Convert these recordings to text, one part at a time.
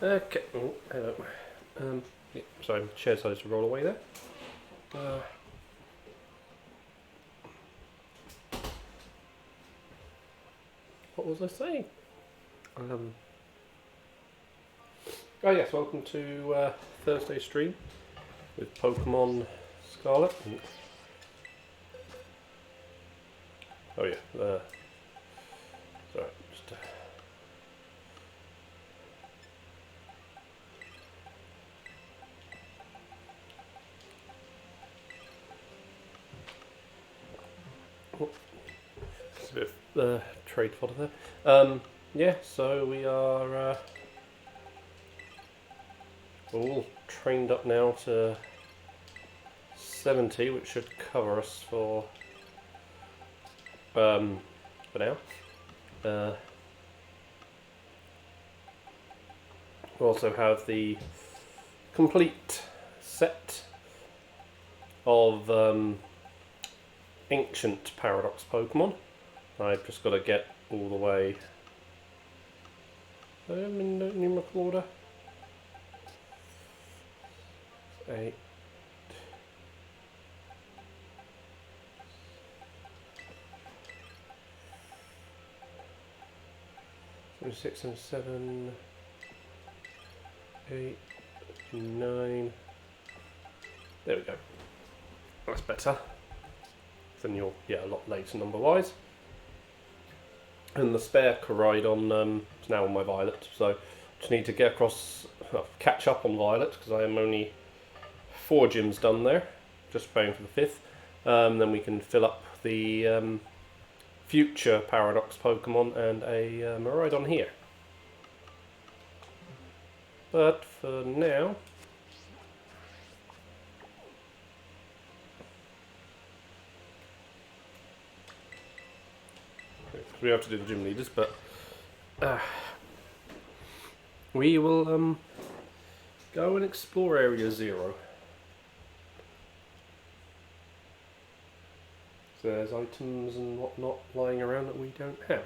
Okay. Oh, hello. Yeah, sorry, the chair decided to roll away there. What was I saying? Oh yes, welcome to Thursday stream with Pokemon Scarlet. Oh yeah, sorry, just it's a bit of trade fodder there. Yeah, so we are we're all trained up now to 70, which should cover us for now. We also have the complete set of ancient Paradox Pokemon. I've just got to get all the way in numerical order. 8. 6 and 7, 8, 9. There we go. That's better. Then you're a lot later number wise. And the spare Coridon is now on my Violet, so just need to get across, catch up on Violet because I am only 4 gyms done there, just praying for the 5th. Then we can fill up the future Paradox Pokemon and a Miraidon here. But for now, we have to do the gym leaders, but we will go and explore Area 0. So there's items and whatnot lying around that we don't have.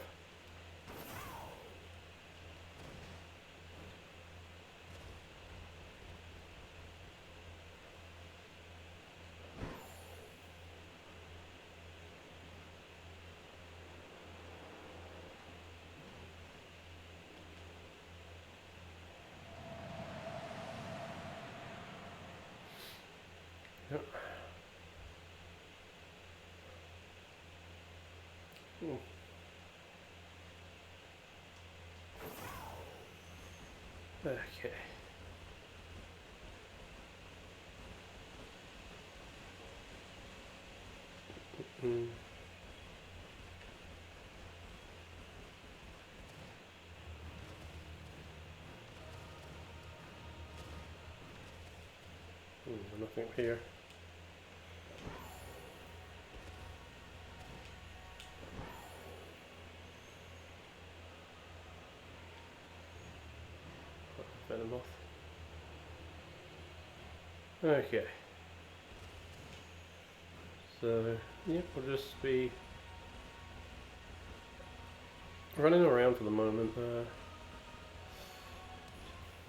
Yep. Okay. Nothing here. Venom off. Okay. So, yep, we'll just be running around for the moment,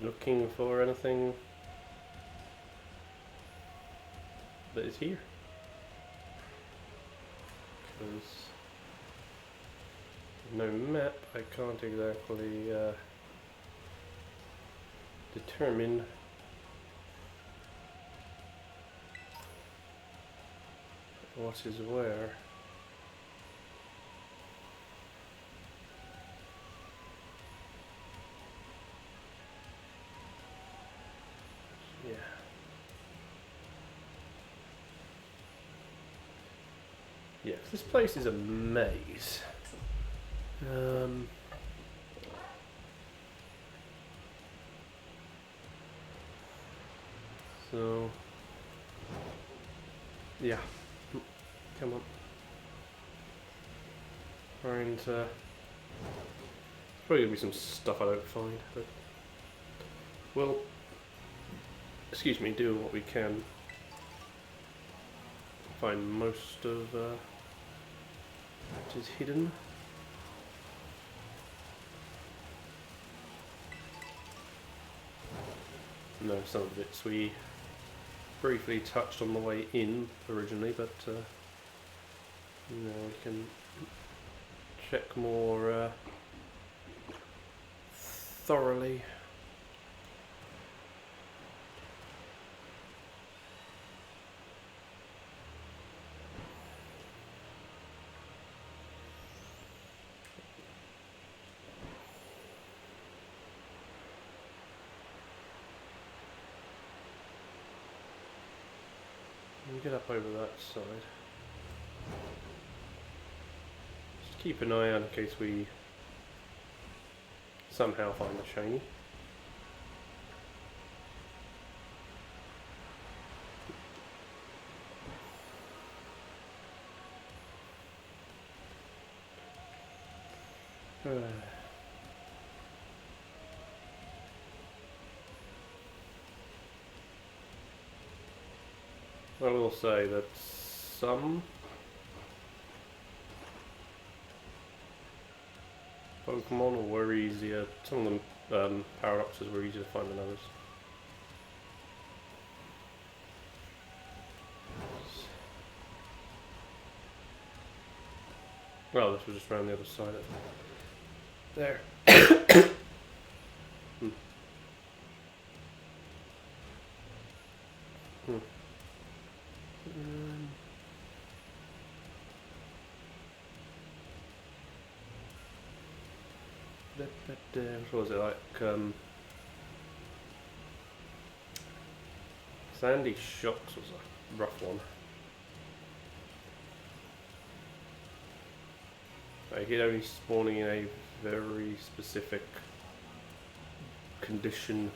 looking for anything that is here. Because no map, I can't exactly determine what is where. Yeah. Yeah, this place is a maze. So, yeah, come on. Trying to. Probably gonna be some stuff I don't find, but we'll, excuse me, do what we can. Find most of what is hidden. No, some of the bits we briefly touched on the way in originally, but we can check more thoroughly. Get up over that side. Just keep an eye out in case we somehow find the shiny. I will say that some Pokemon were easier, some of them paradoxes were easier to find than others. Well, this was just around the other side of it. There. What was it like? Sandy Shocks was a rough one. Like it only spawning in a very specific condition.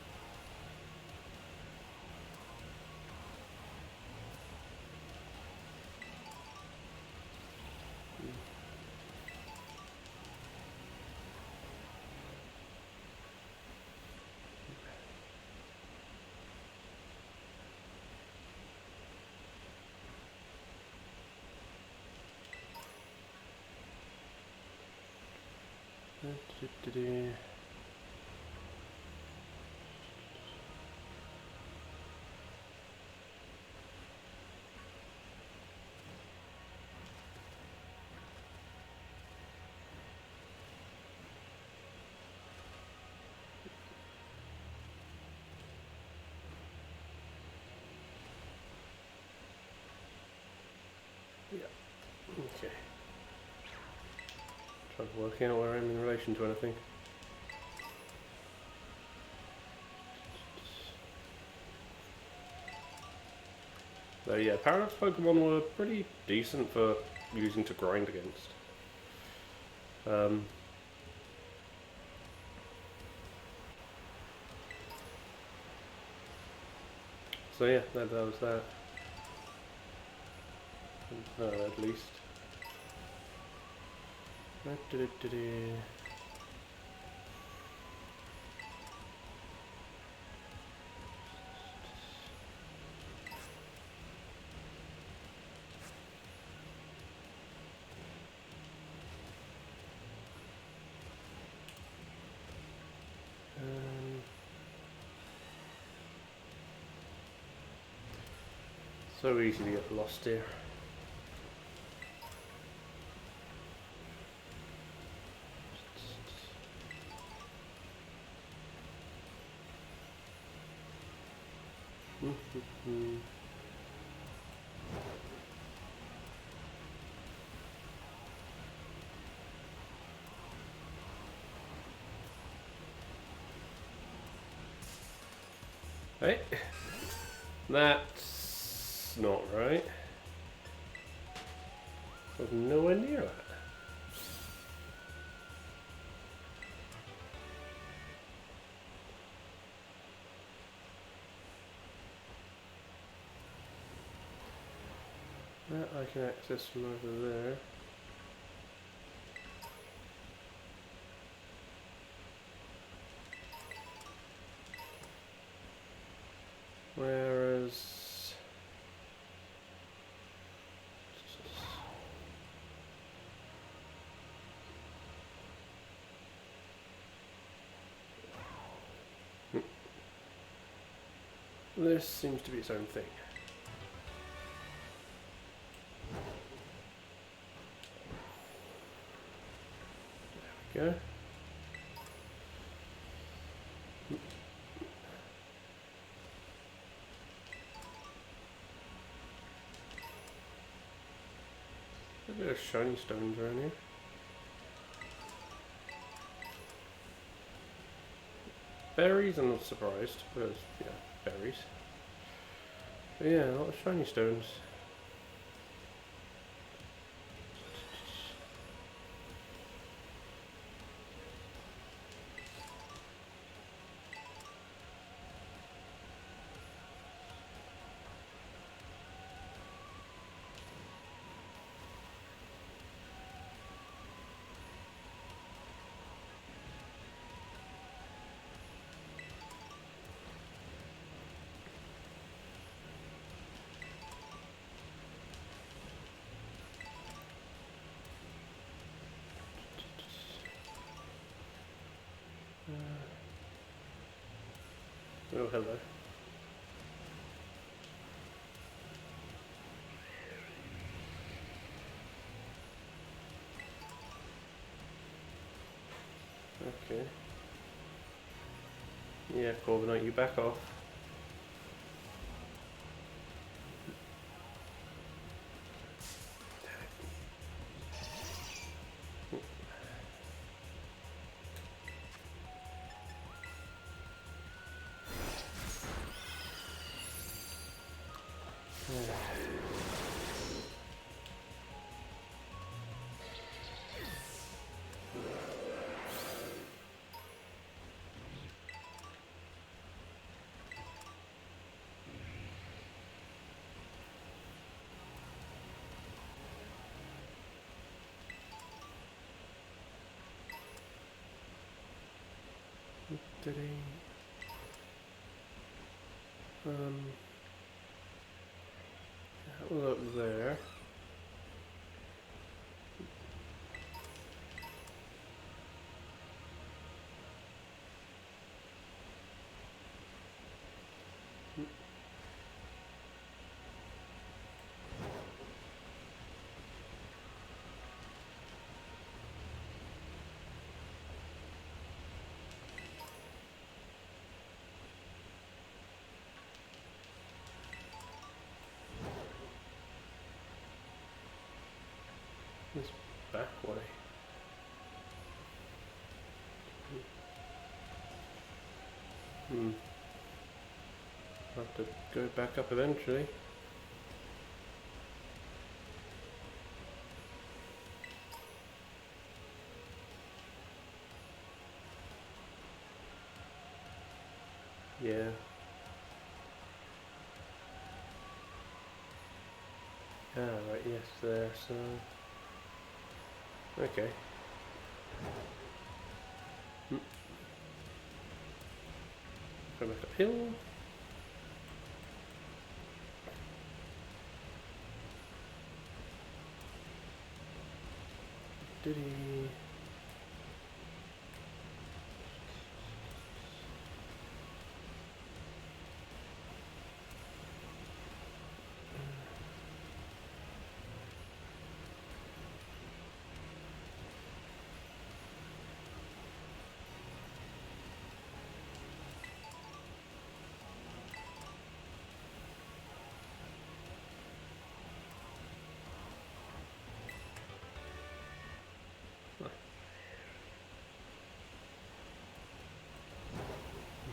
Yeah. Okay. Trying to work out where I am in relation to anything. So yeah, Paradox Pokemon were pretty decent for using to grind against. So yeah, that was that. At least. So easy to get lost here. Hey, that's not right. I was nowhere near that. That I can access from over there. Whereas This seems to be its own thing. There we go. A bit of shiny stones around here. Berries, I'm not surprised, because, yeah, berries. But yeah, a lot of shiny stones. Oh, hello. Okay. Yeah, Corviknight, you back off. Did he? That was up there. This back way. I'll have to go back up eventually. Yeah. Ah, right, yes, there, so... Okay. Go back uphill. Did he?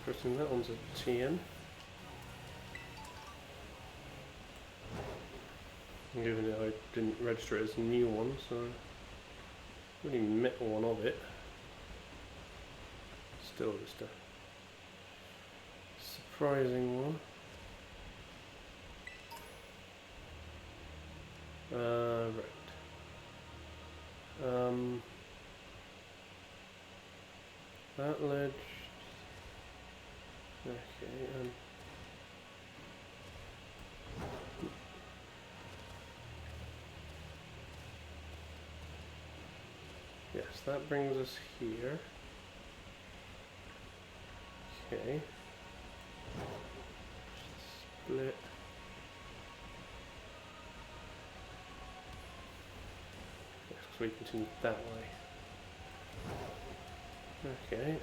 Interesting, that one's a TN. Given that I didn't register it as a new one, so I really met one of it. Still just a surprising one. Right. That ledge. Okay, yes, that brings us here. Okay. Split. Yes, 'cause we continue that way. Okay,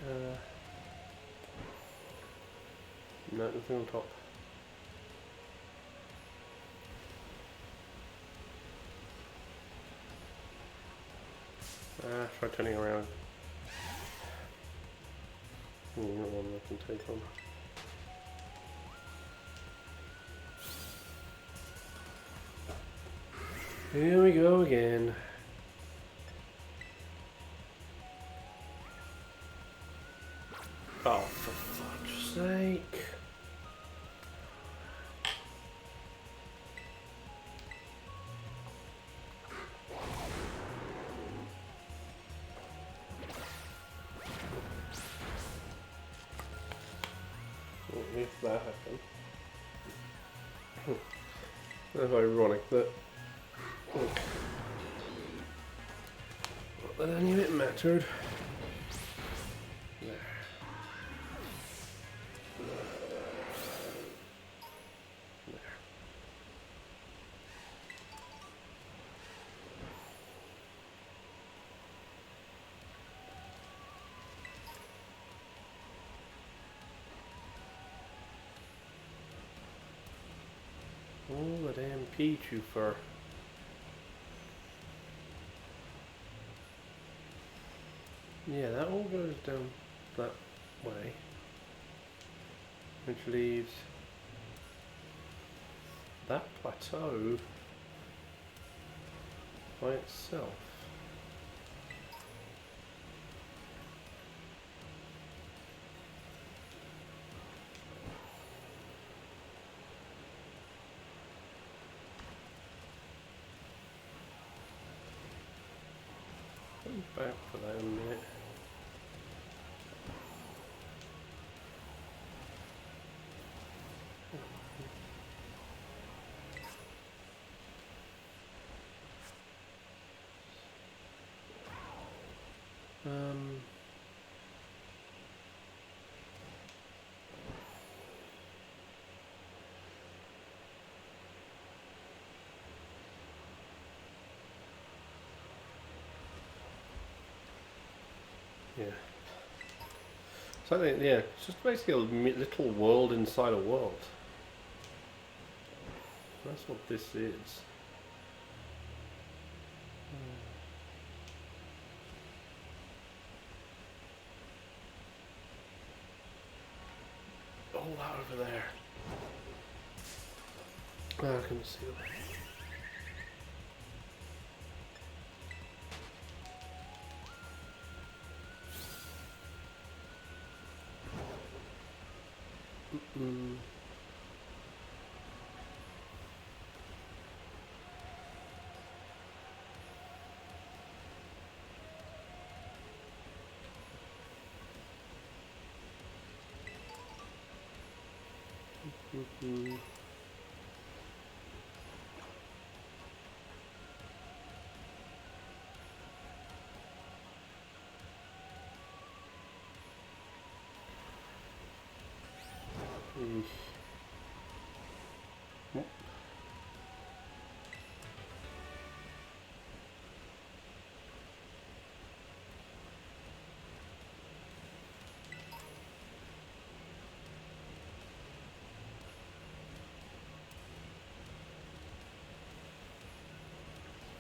no, nothing on top. Try turning around. Not one I can take on. Here we go again. Oh, for fuck's sake. If that happened. That's ironic that not that any of it mattered. There. Oh, the damn Pichu fur. Yeah, that all goes down that way. Which leaves that plateau by itself. Come back for that in a minute. Yeah. So yeah, it's just basically a little world inside a world. That's what this is. All that over there. Oh, I can see that.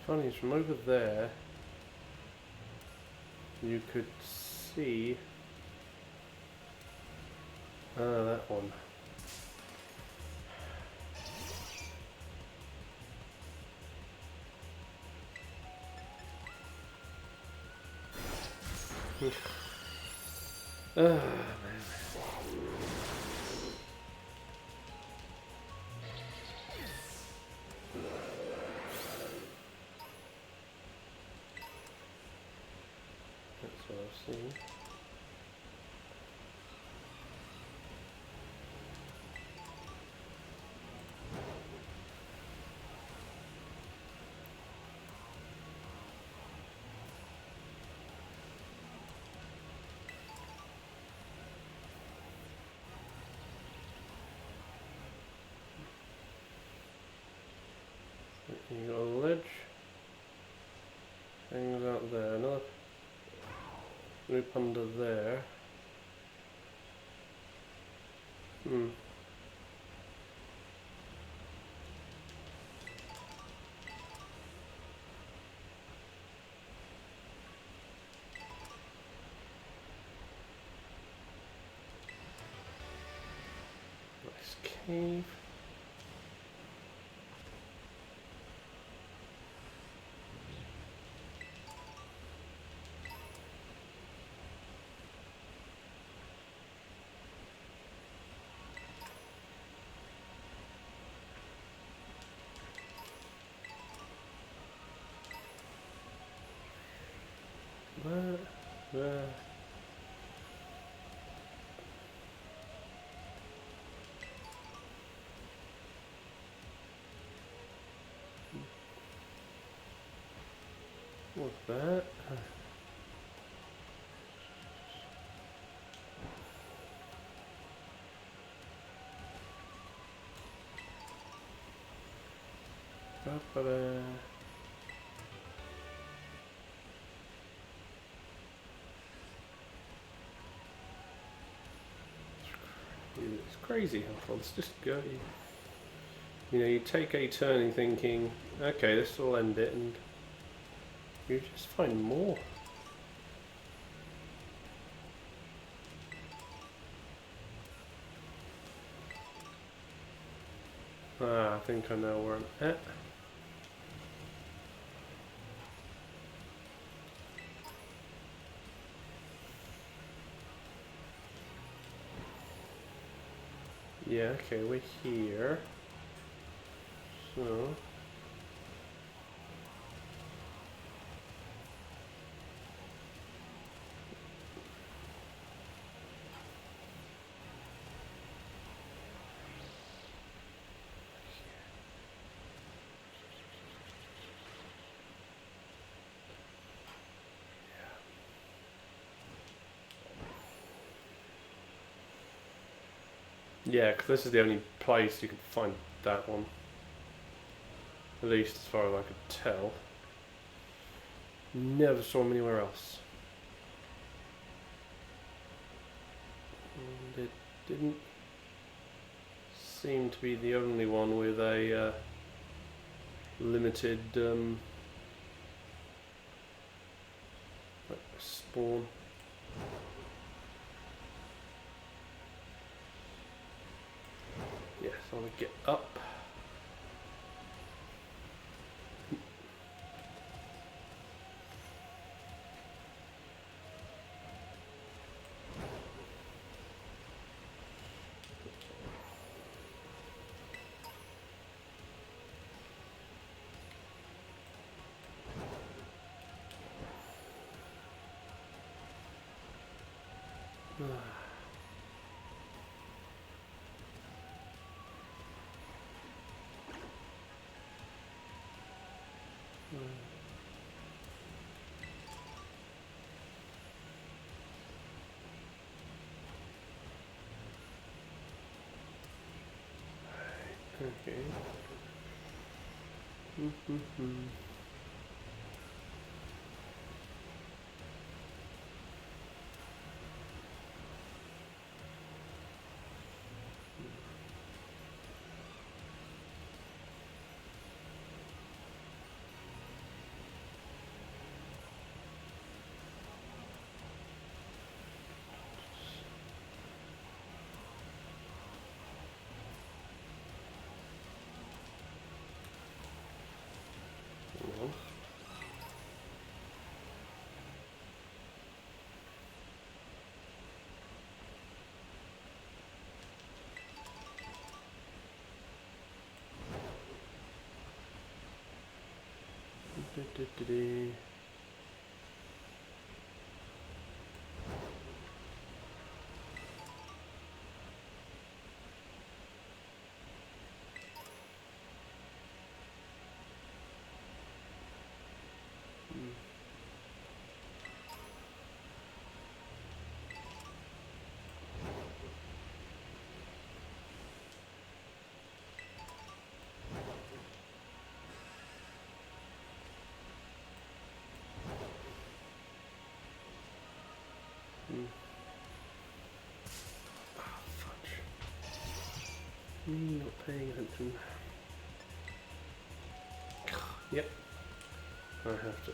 Funny is from over there you could see that one. Man. That's what I've seen. Group under there. Nice cave. There. What's that? Ba-ba-da. It's crazy how fast just go. You know, you take a turning thinking, okay, this will end it, and you just find more. I think I know where I'm at. Yeah, okay, we're here. So yeah, because this is the only place you can find that one. At least as far as I could tell. Never saw him anywhere else. And it didn't seem to be the only one with a limited like spawn. Yes, I want to get up. Okay. Me not paying attention. Yep. I have to.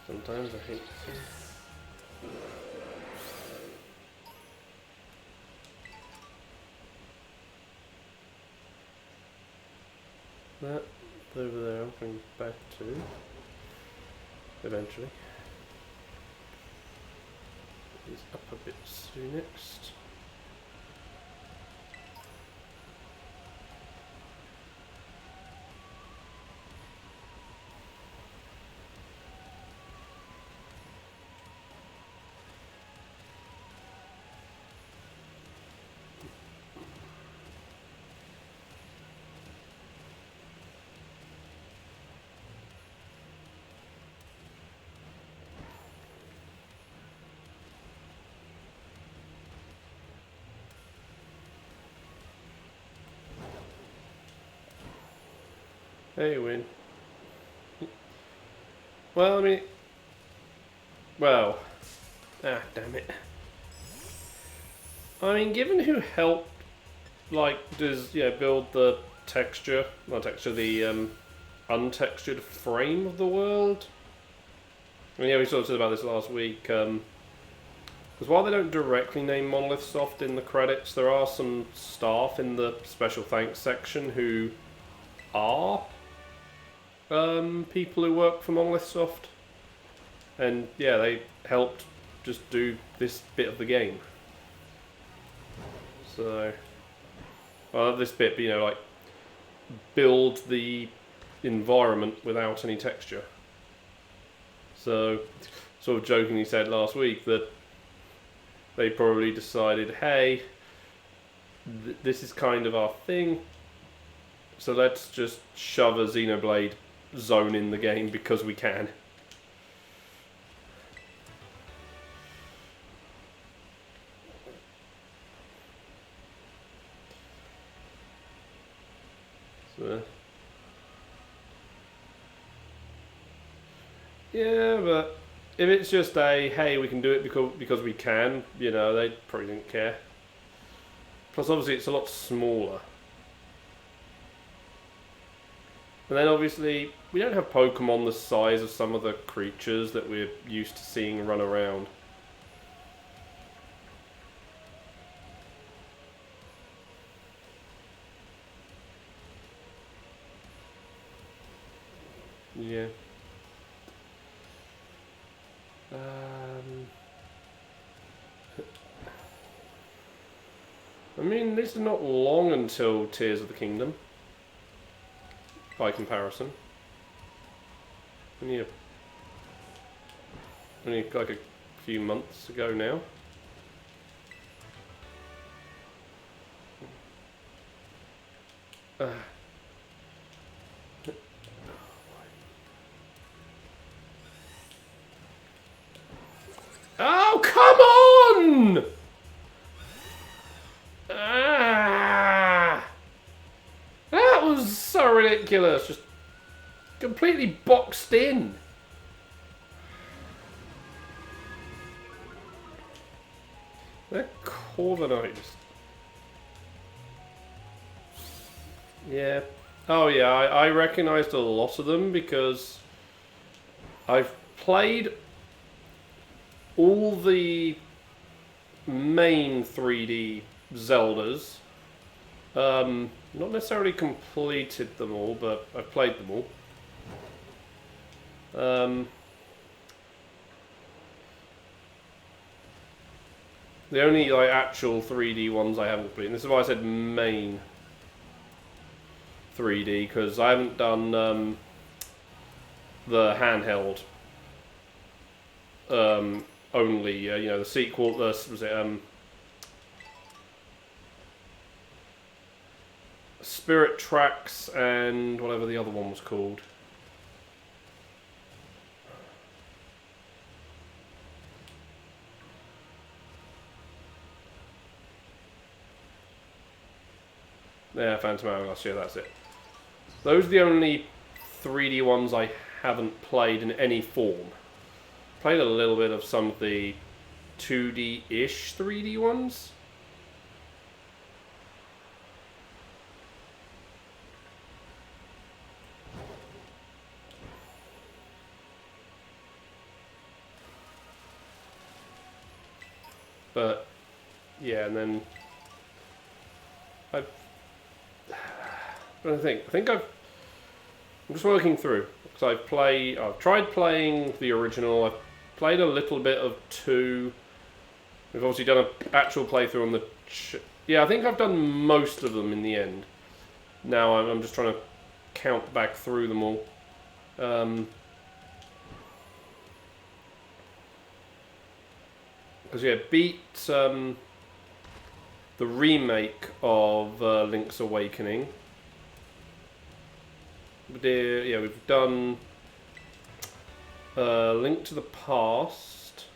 Sometimes I hate to see. That over there I'll bring back to eventually. These up a bit soon next. Hey, win. Well, I mean, well, damn it. I mean, given who helped, like, build the texture, not texture, the untextured frame of the world. I mean, yeah, we sort of said about this last week. Because while they don't directly name Monolith Soft in the credits, there are some staff in the special thanks section who are people who work for Monolith Soft, and yeah, they helped just do this bit of the game. So, well, this bit, you know, like build the environment without any texture. So, sort of jokingly said last week that they probably decided, hey, this is kind of our thing, so let's just shove a Xenoblade zone in the game because we can. So, yeah, but if it's just a, hey, we can do it because we can, you know, they probably didn't care. Plus, obviously, it's a lot smaller. And then obviously, we don't have Pokemon the size of some of the creatures that we're used to seeing run around. Yeah. I mean, this is not long until Tears of the Kingdom. By comparison. Only like a few months ago now. Oh, come on! That was so ridiculous. Just completely boxed in. That Corviknight just... Yeah. Oh yeah, I recognised a lot of them because I've played all the main 3D Zeldas. Not necessarily completed them all, but I've played them all. The only like actual 3D ones I haven't completed. This is why I said main 3D, because I haven't done the handheld only. You know, the sequel. Was it Spirit Tracks and whatever the other one was called. Yeah, Phantom Hourglass, yeah, that's it. Those are the only 3D ones I haven't played in any form. Played a little bit of some of the 2D-ish 3D ones. But yeah, and then I think I'm just working through because I've tried playing the original. I've played a little bit of 2. We've obviously done an actual playthrough on the. Yeah, I think I've done most of them in the end. Now I'm just trying to count back through them all. Because yeah, beat the remake of Link's Awakening. Yeah, we've done Link to the Past.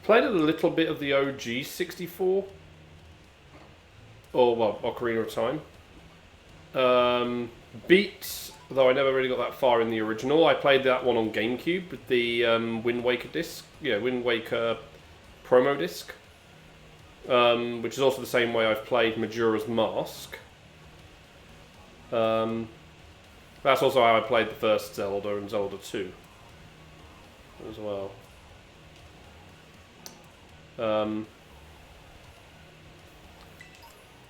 Played a little bit of the OG 64. Or, well, Ocarina of Time. Beat, though I never really got that far in the original. I played that one on GameCube with the Wind Waker disc. Yeah, Wind Waker promo disc. Which is also the same way I've played Majora's Mask. That's also how I played the first Zelda and Zelda 2 as well.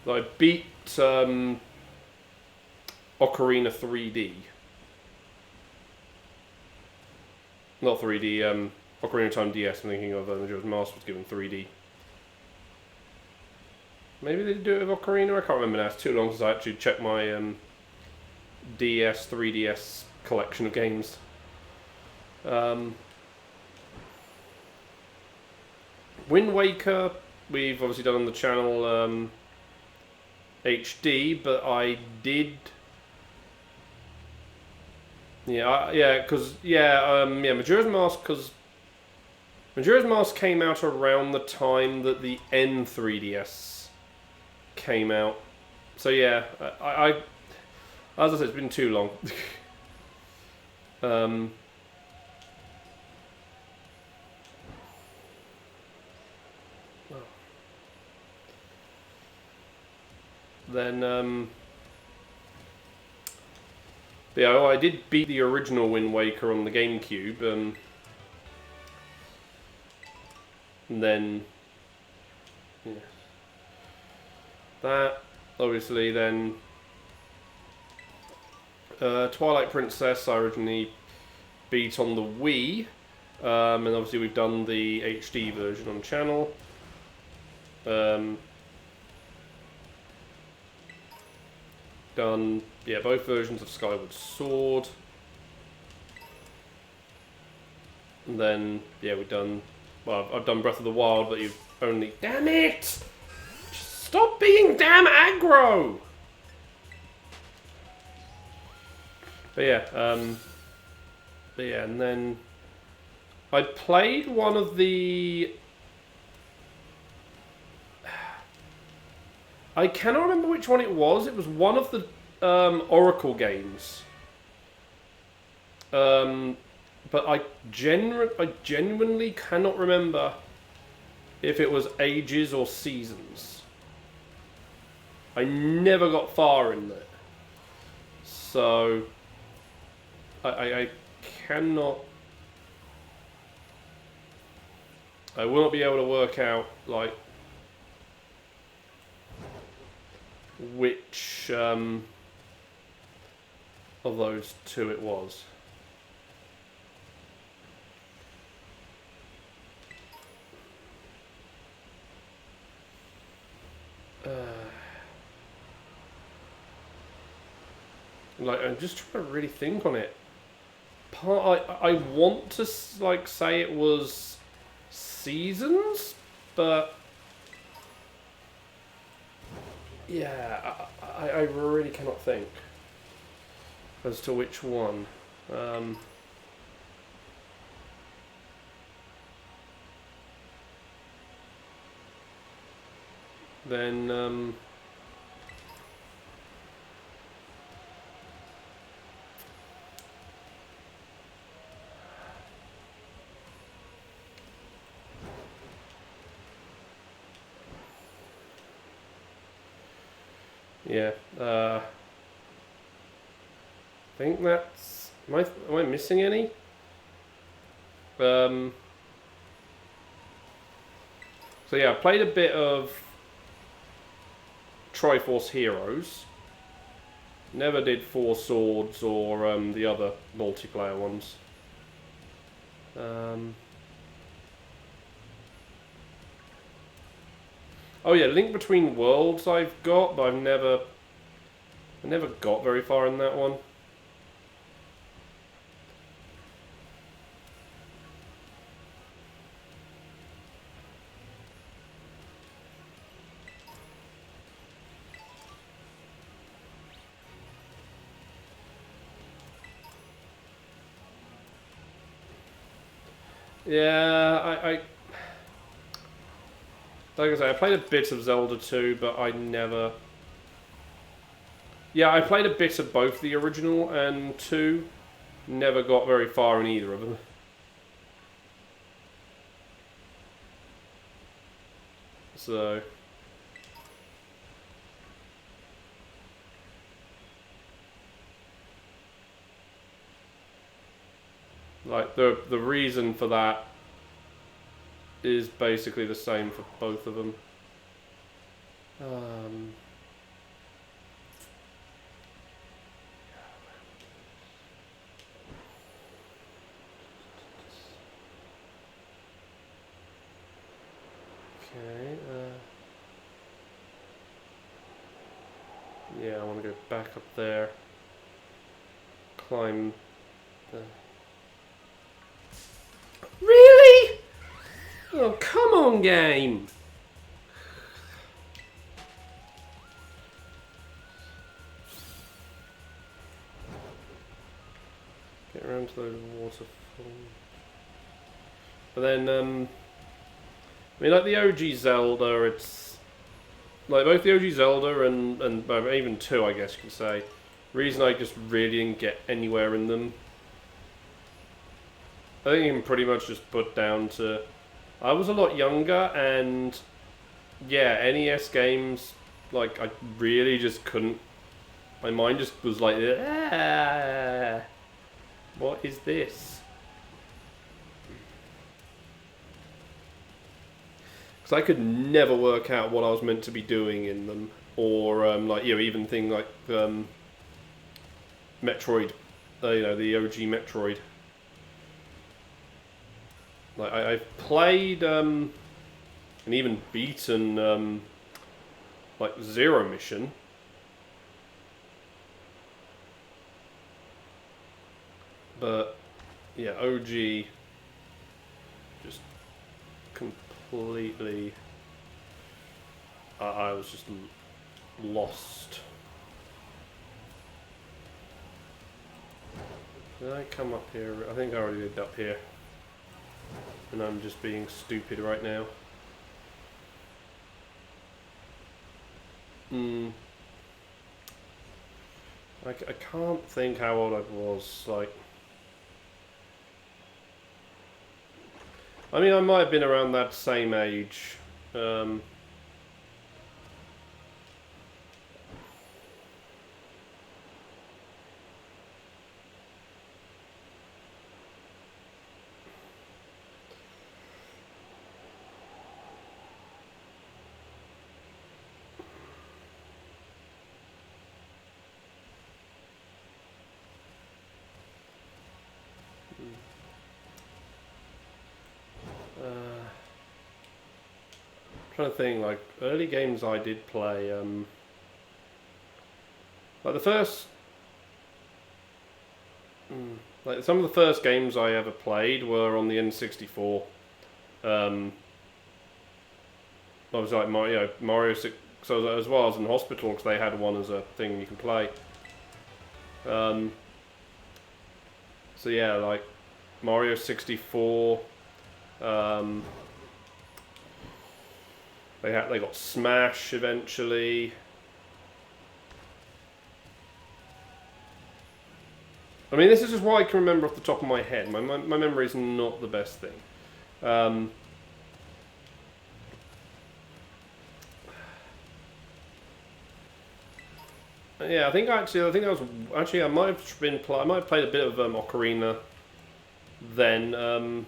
I beat Ocarina 3D. Not 3D, Ocarina of Time DS. I'm thinking of Majora's Mask was given 3D. Maybe they do it with Ocarina? I can't remember now. It's too long since I actually checked my DS, 3DS collection of games. Wind Waker, we've obviously done on the channel HD, but I did... Majora's Mask, because Majora's Mask came out around the time that the N3DS came out. So yeah, I as I said, it's been too long. Then yeah, I did beat the original Wind Waker on the GameCube, and then yeah. That, obviously, then Twilight Princess I originally beat on the Wii, and obviously we've done the HD version on channel. Done, yeah, both versions of Skyward Sword. And then, yeah, we've done, well, I've done Breath of the Wild, but you've only, damn it! Stop being damn aggro! But yeah, and then I played one of the... I cannot remember which one it was. It was one of the Oracle games. But I genuinely cannot remember if it was Ages or Seasons. I never got far in there. So I cannot... I will not be able to work out, like, which of those two it was. Like, I'm just trying to really think on it. I want to like say it was Seasons, but yeah, I really cannot think as to which one. then yeah, I think that's... Am I missing any? So yeah, I played a bit of Triforce Heroes. Never did Four Swords or the other multiplayer ones. Oh yeah, Link Between Worlds I've got, but I never got very far in that one. Yeah, like I say, I played a bit of Zelda 2, but I never... Yeah, I played a bit of both the original and 2. Never got very far in either of them. So... Like, the reason for that is basically the same for both of them. Okay, yeah, I want to go back up there. Climb the... Really? Oh, come on, game! Get around to the waterfall. But then, I mean, like the OG Zelda, it's... Like, both the OG Zelda and even 2, I guess you could say. Reason I just really didn't get anywhere in them, I think you can pretty much just put down to... I was a lot younger, and... Yeah, NES games, like, I really just couldn't... My mind just was like, ah, what is this? Because I could never work out what I was meant to be doing in them. Or, like, you know, even thing like Metroid, you know, the OG Metroid. Like, I've played and even beaten like Zero Mission. But yeah, OG just completely... I was just lost. Did I come up here? I think I already did up here. And I'm just being stupid right now. I can't think how old I was, like... I mean, I might have been around that same age. Trying to think, like, early games I did play, like the first, like some of the first games I ever played were on the N64. I was like Mario 6, so as well, I was in hospital because they had one as a thing you can play. So yeah, like Mario 64, They got Smash eventually. I mean, this is just what I can remember off the top of my head. My memory is not the best thing. Yeah, I think I might have I might have played a bit of Ocarina then.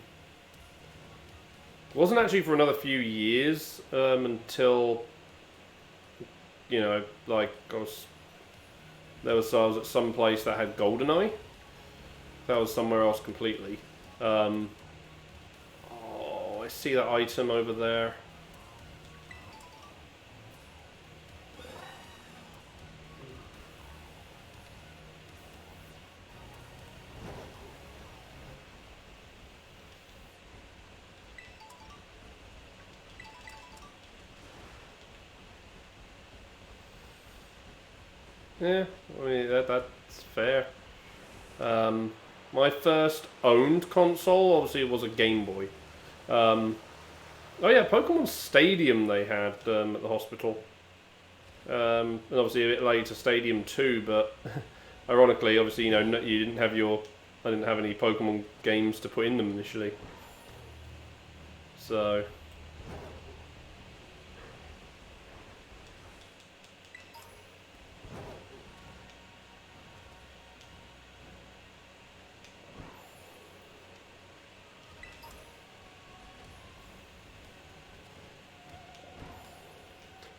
It wasn't actually for another few years until, you know, like I was at some place that had GoldenEye. That was somewhere else completely. Oh, I see that item over there. Yeah, I mean that's fair. My first owned console, obviously, was a Game Boy. Oh yeah, Pokemon Stadium they had at the hospital. And obviously a bit later Stadium 2, but ironically, obviously, you know, you didn't have I didn't have any Pokemon games to put in them initially. So.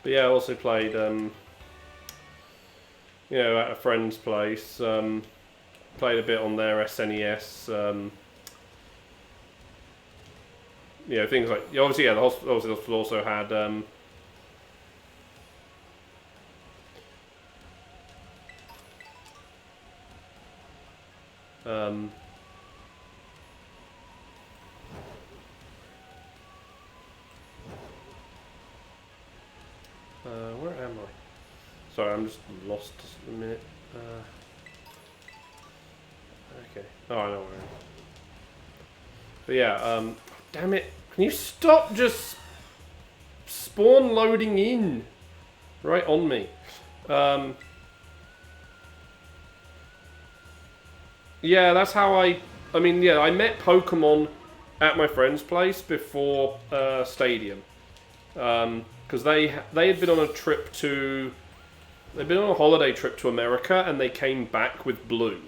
But yeah, I also played, you know, at a friend's place. Played a bit on their SNES. You know, things like obviously, yeah, the hospital also had. Where am I? Sorry, I'm just lost a minute. Okay. Oh, I know where I am. But yeah, damn it. Can you stop just spawn loading in? Right on me. Yeah, that's how I mean, yeah, I met Pokemon at my friend's place before Stadium. Because they had been on a trip to... They'd been on a holiday trip to America, and they came back with Blue.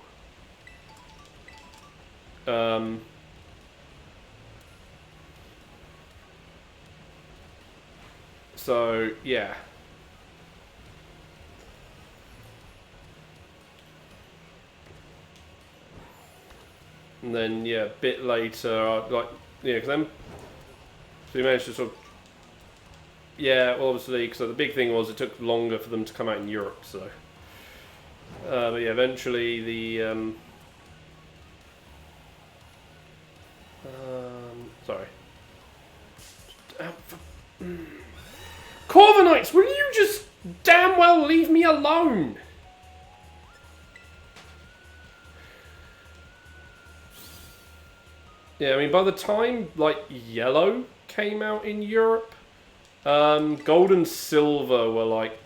So, yeah. And then, yeah, a bit later, like, yeah, because then... So we managed to sort of... Yeah, well, obviously, because the big thing was it took longer for them to come out in Europe, so... but yeah, eventually the... sorry. Corviknights, will you just damn well leave me alone? Yeah, I mean, by the time, like, Yellow came out in Europe, Gold and Silver were, like... I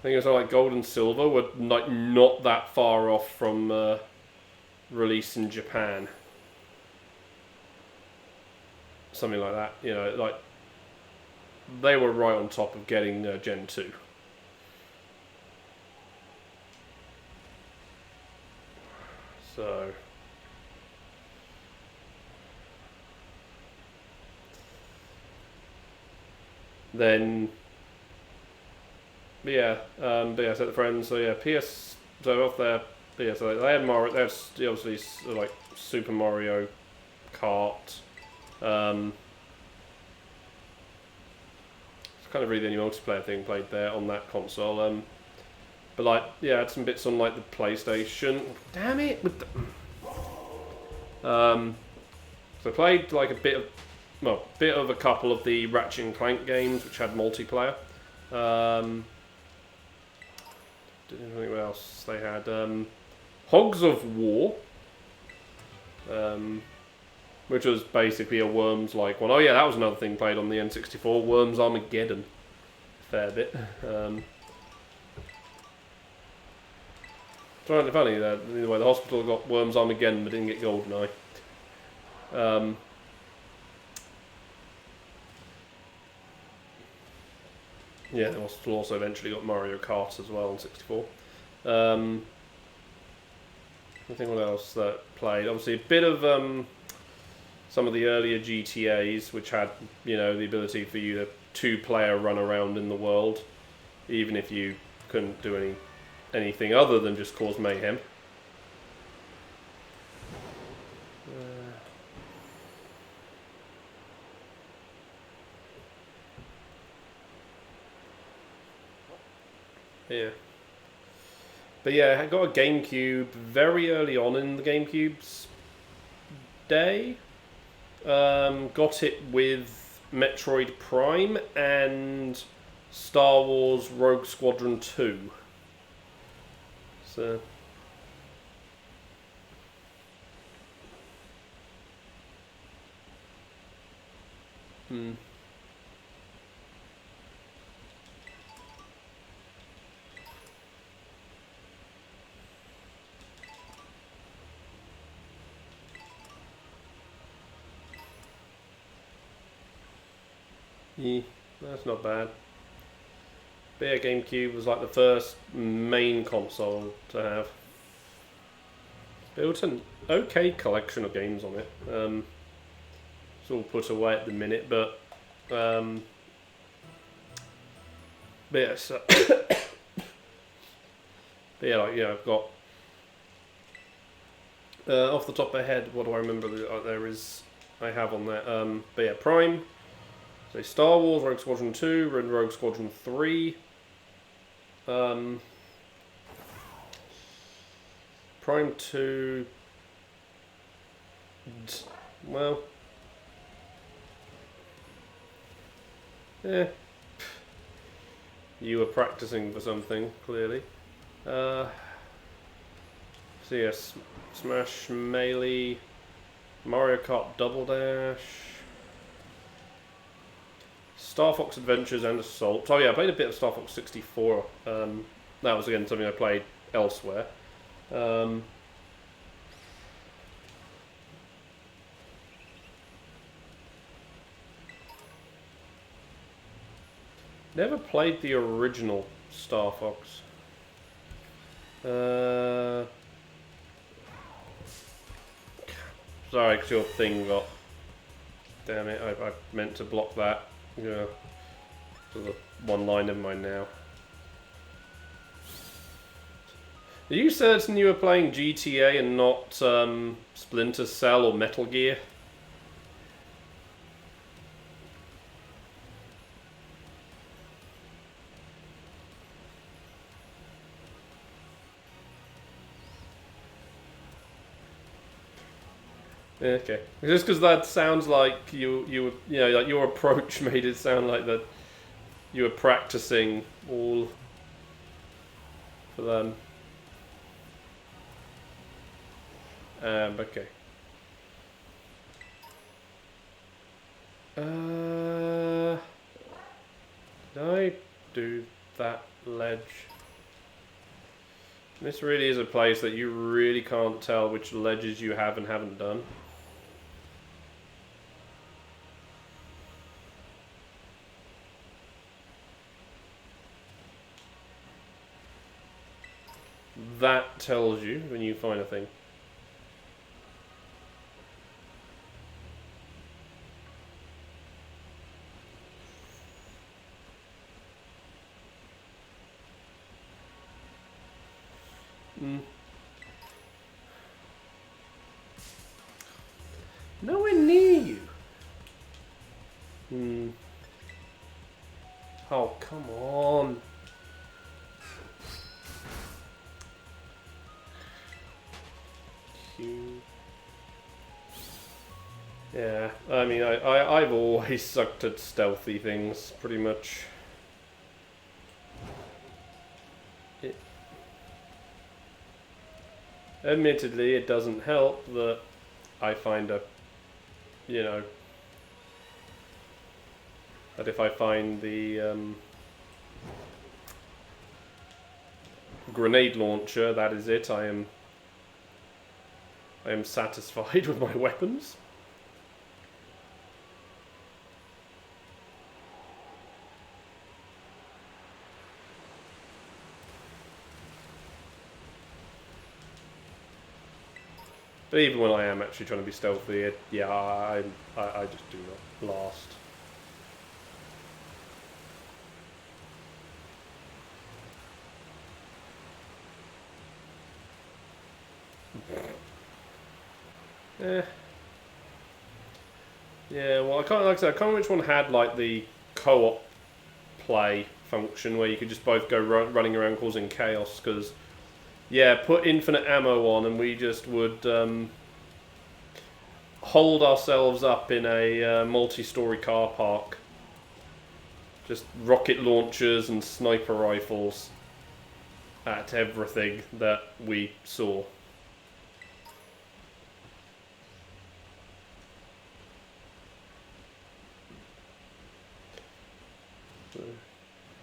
think it was like Gold and Silver were, like, not that far off from release in Japan. Something like that, you know, like... They were right on top of getting Gen 2. So... Then... But yeah, so the friends, so yeah, so off there, but yeah, so they had Mario, they had obviously like Super Mario Kart, it's kind of really the only multiplayer thing played there on that console, but like, yeah, I had some bits on like the PlayStation, damn it, with the, so I played like a bit of a couple of the Ratchet and Clank games which had multiplayer, didn't think what else they had. Hogs of War. which was basically a Worms-like one. Oh yeah, that was another thing played on the N64, Worms Armageddon. Fair bit. Trying to funny that the way the hospital got Worms Armageddon but didn't get GoldenEye. Yeah, the hospital also eventually got Mario Kart as well on 64. I think what else that played. Obviously, a bit of some of the earlier GTAs, which had the ability for you to two-player run around in the world, even if you couldn't do anything other than just cause mayhem. Yeah. But yeah, I got a GameCube very early on in the GameCube's day. Got it with Metroid Prime and Star Wars Rogue Squadron 2. So... Yeah, that's not bad. But yeah, GameCube was like the first main console to have. Built an okay collection of games on it. It's all put away at the minute, but yeah, so but yeah, I've got off the top of my head, what do I remember I have on there? But yeah, Prime. So Star Wars, Rogue Squadron 2, and Rogue Squadron 3. Prime 2... Well... Yeah. You were practicing for something, clearly. So yes, Smash, Melee, Mario Kart Double Dash... Star Fox Adventures and Assault. Oh yeah, I played a bit of Star Fox 64. That was again something I played elsewhere. Never played the original Star Fox. Sorry, because your thing got... Damn it, I meant to block that. Yeah. So the one line, never mind now. Are you certain you were playing GTA and not Splinter Cell or Metal Gear? Okay, just because that sounds like you like your approach made it sound like that you were practicing all for them. Okay. Did I do that ledge? This really is a place that you really can't tell which ledges you have and haven't done. That tells you when you find a thing. Nowhere near you. Oh, come on. Yeah, I mean, I've always sucked at stealthy things, pretty much. Admittedly, it doesn't help that I find a you know, that if I find the grenade launcher, that is it. I am satisfied with my weapons. But even when I am actually trying to be stealthy, yeah, I just do not last. Yeah, well, I can't, like I said, I can't remember which one had like the co-op play function where you could just both go running around causing chaos. Because, yeah, put infinite ammo on and we just would hold ourselves up in a multi-story car park. Just rocket launchers and sniper rifles at everything that we saw.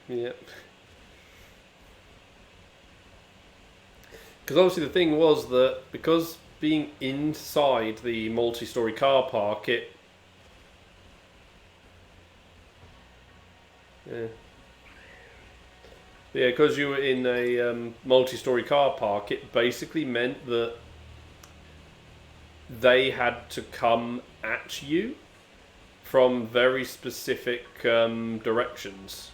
Yep. Because obviously the thing was that because being inside the multi-story car park, it... Yeah, because you were in a multi-story car park, it basically meant that they had to come at you from very specific directions.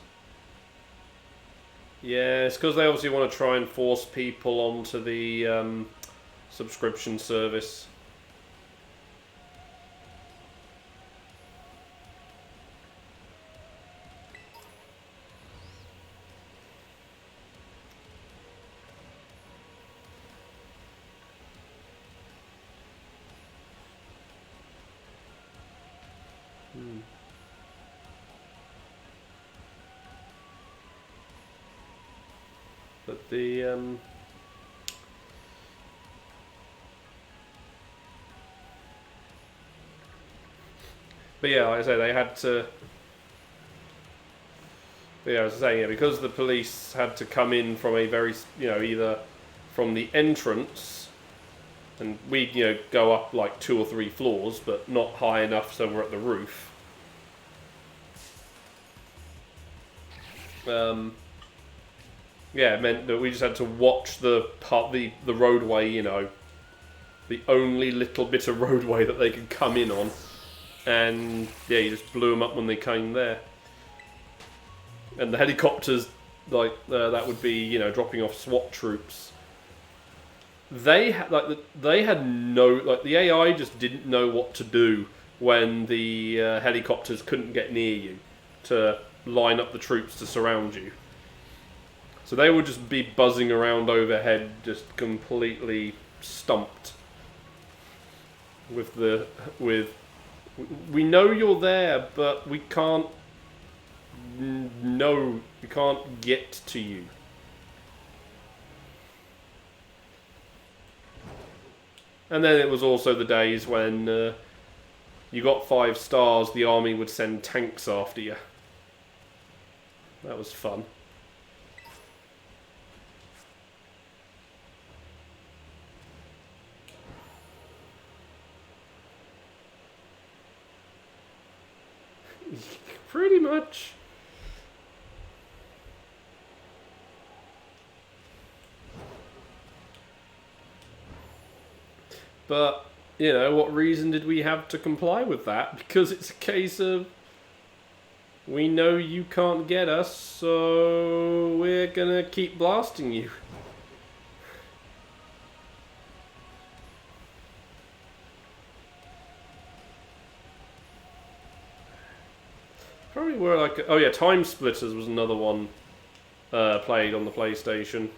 Yeah, it's because they obviously want to try and force people onto the subscription service. But the but yeah, like I say, they had to. But yeah, I was saying, yeah, because the police had to come in from a very, either from the entrance, and we'd, go up like 2 or 3 floors, but not high enough so we're at the roof. Yeah, it meant that we just had to watch the roadway, the only little bit of roadway that they could come in on, and yeah, you just blew them up when they came there. And the helicopters, like that would be, dropping off SWAT troops. They had the AI just didn't know what to do when the helicopters couldn't get near you to line up the troops to surround you. So they would just be buzzing around overhead, just completely stumped. We know you're there, but we can't. No, we can't get to you. And then it was also the days when you got 5 stars, the army would send tanks after you. That was fun. Pretty much. But, what reason did we have to comply with that? Because it's a case of, we know you can't get us, so we're gonna keep blasting you. Probably were like... Oh yeah, Time Splitters was another one played on the PlayStation.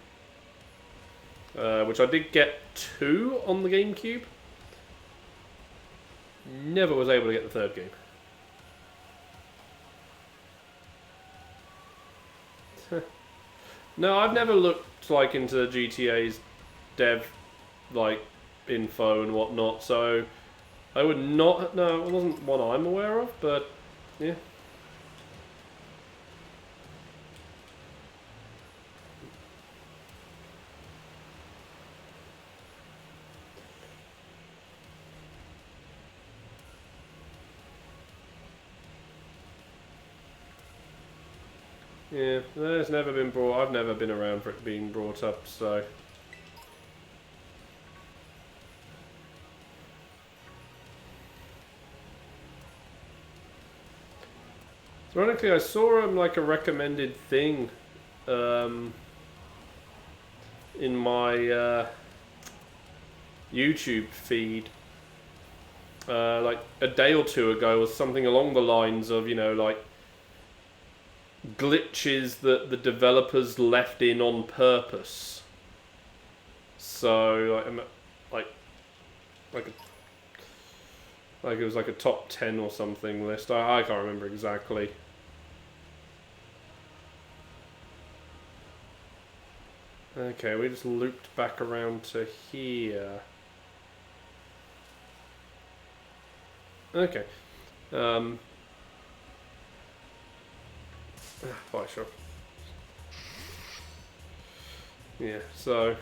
Which I did get 2 on the GameCube. Never was able to get the 3rd game. No, I've never looked into GTA's dev info and whatnot, so I would not. No, it wasn't one I'm aware of, but yeah. Yeah, there's never been brought. I've never been around for it being brought up, so. Ironically, I saw like a recommended thing in my YouTube feed like a day or two ago, was something along the lines of, you know, like glitches that the developers left in on purpose. So like it was like a top 10 or something list. I can't remember exactly. Okay, we just looped back around to here. Okay. Fine, sure. Yeah, so.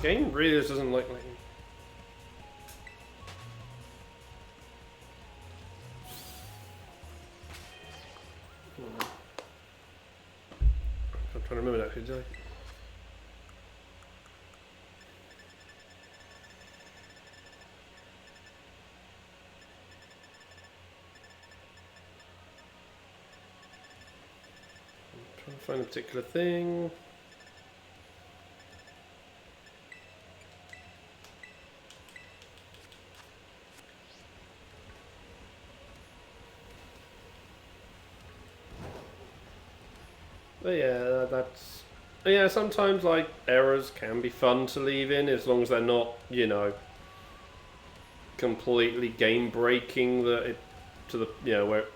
Game really just doesn't like me. I'm trying to remember that. Did I? Trying to find a particular thing. But yeah, that's. Yeah, sometimes like errors can be fun to leave in as long as they're not, you know, completely game breaking to the, you know, where it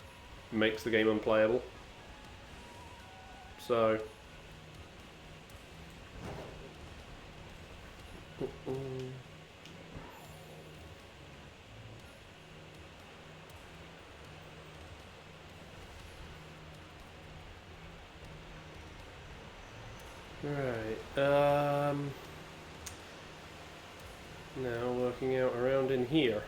makes the game unplayable. So. Right. Now working out around in here.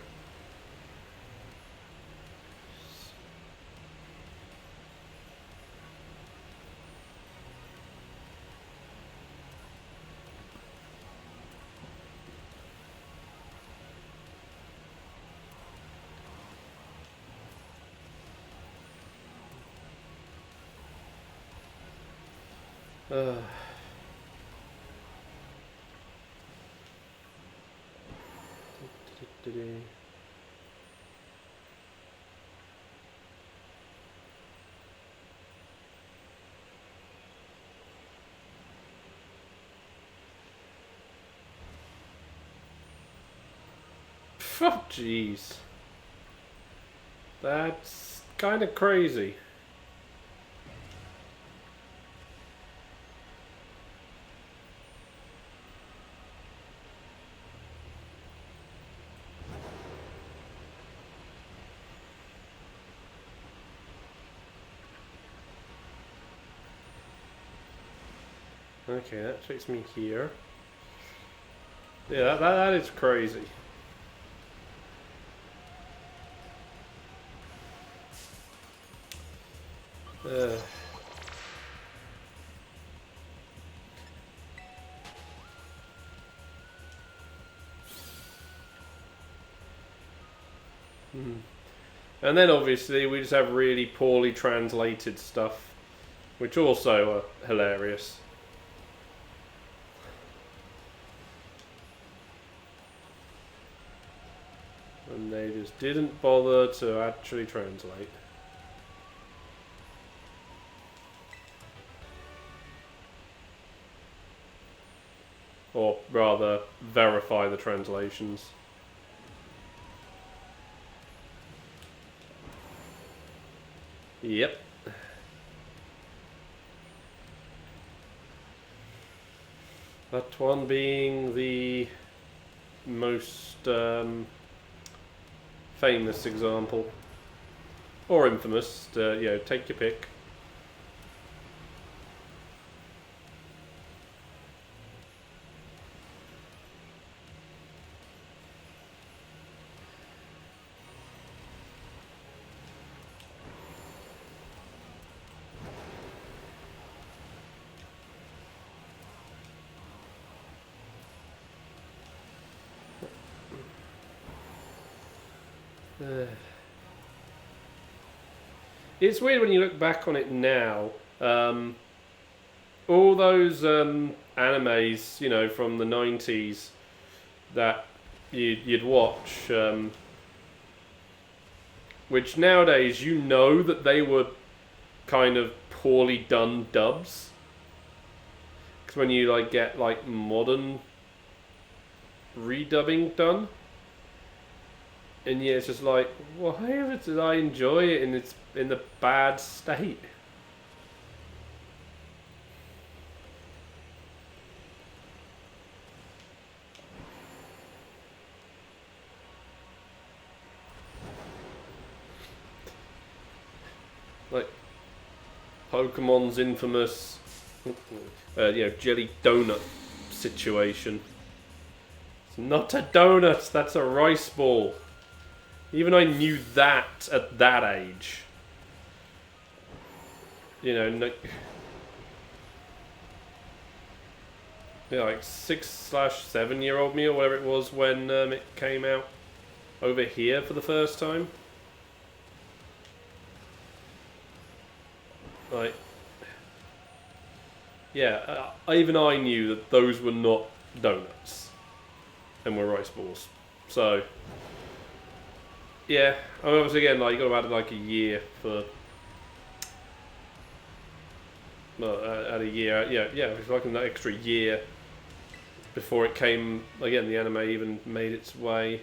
Uh. Oh, jeez. That's kind of crazy. Okay, that takes me here. Yeah, that is crazy. And then obviously we just have really poorly translated stuff, which also are hilarious. And they just didn't bother to actually translate. Or rather, verify the translations. Yep. That one being the most famous example. Or infamous, take your pick. It's weird when you look back on it now. All those animes, from the 90s that you'd watch, which nowadays that they were kind of poorly done dubs. Because when you get modern redubbing done, and it's just why did I enjoy it and it's in the bad state? Pokemon's infamous, jelly donut situation. It's not a donut, that's a rice ball. Even I knew that at that age. 6/7-year-old me or whatever it was when it came out over here for the first time. Even I knew that those were not donuts and were rice balls. So, yeah, obviously again, you got to add a year for. At a year, it's an extra year before it came. Again, the anime even made its way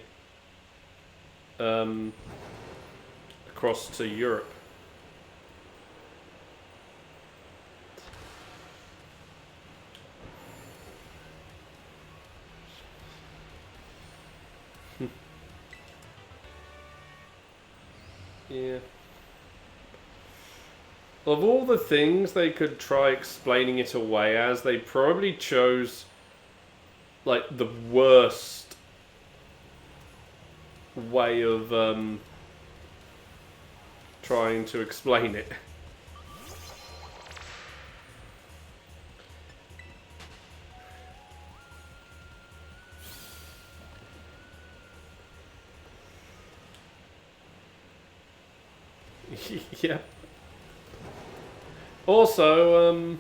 across to Europe. Yeah. Of all the things they could try explaining it away as, they probably chose the worst way of trying to explain it. Yeah. Also,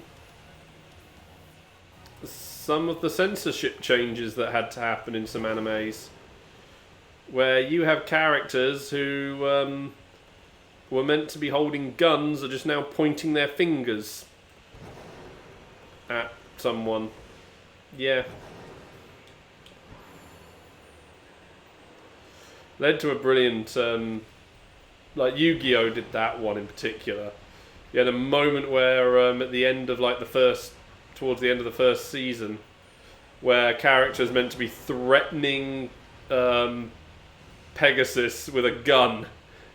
some of the censorship changes that had to happen in some animes, where you have characters who were meant to be holding guns are just now pointing their fingers at someone. Yeah. Led to a brilliant, Yu-Gi-Oh! Did that one in particular. You had a moment where at the end of towards the end of the first season, where characters meant to be threatening Pegasus with a gun,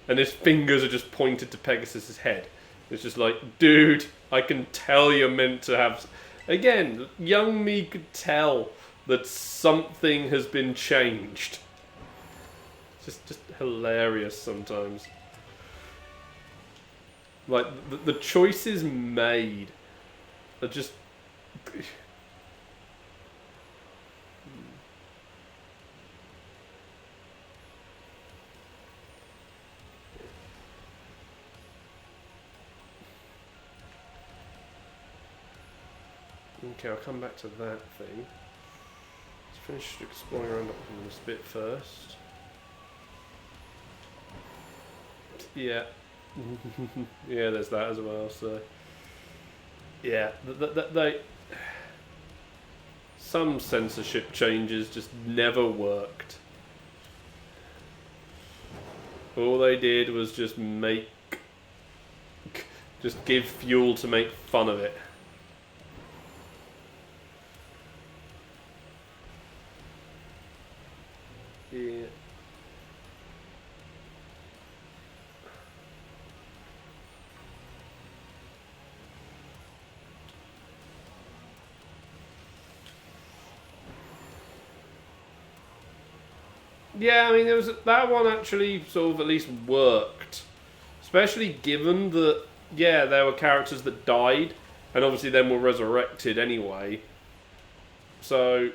and his fingers are just pointed to Pegasus's head. It's just dude, I can tell you're meant to have. Again, young me could tell that something has been changed. Just hilarious sometimes. The choices made are just. Okay, I'll come back to that thing. Let's finish exploring around on this bit first. Yeah. Yeah, there's that as well, so. Yeah, they. Some censorship changes just never worked. All they did was just give fuel to make fun of it. Yeah. Yeah, I mean, there was that one actually sort of at least worked, especially given that there were characters that died, and obviously then were resurrected anyway. So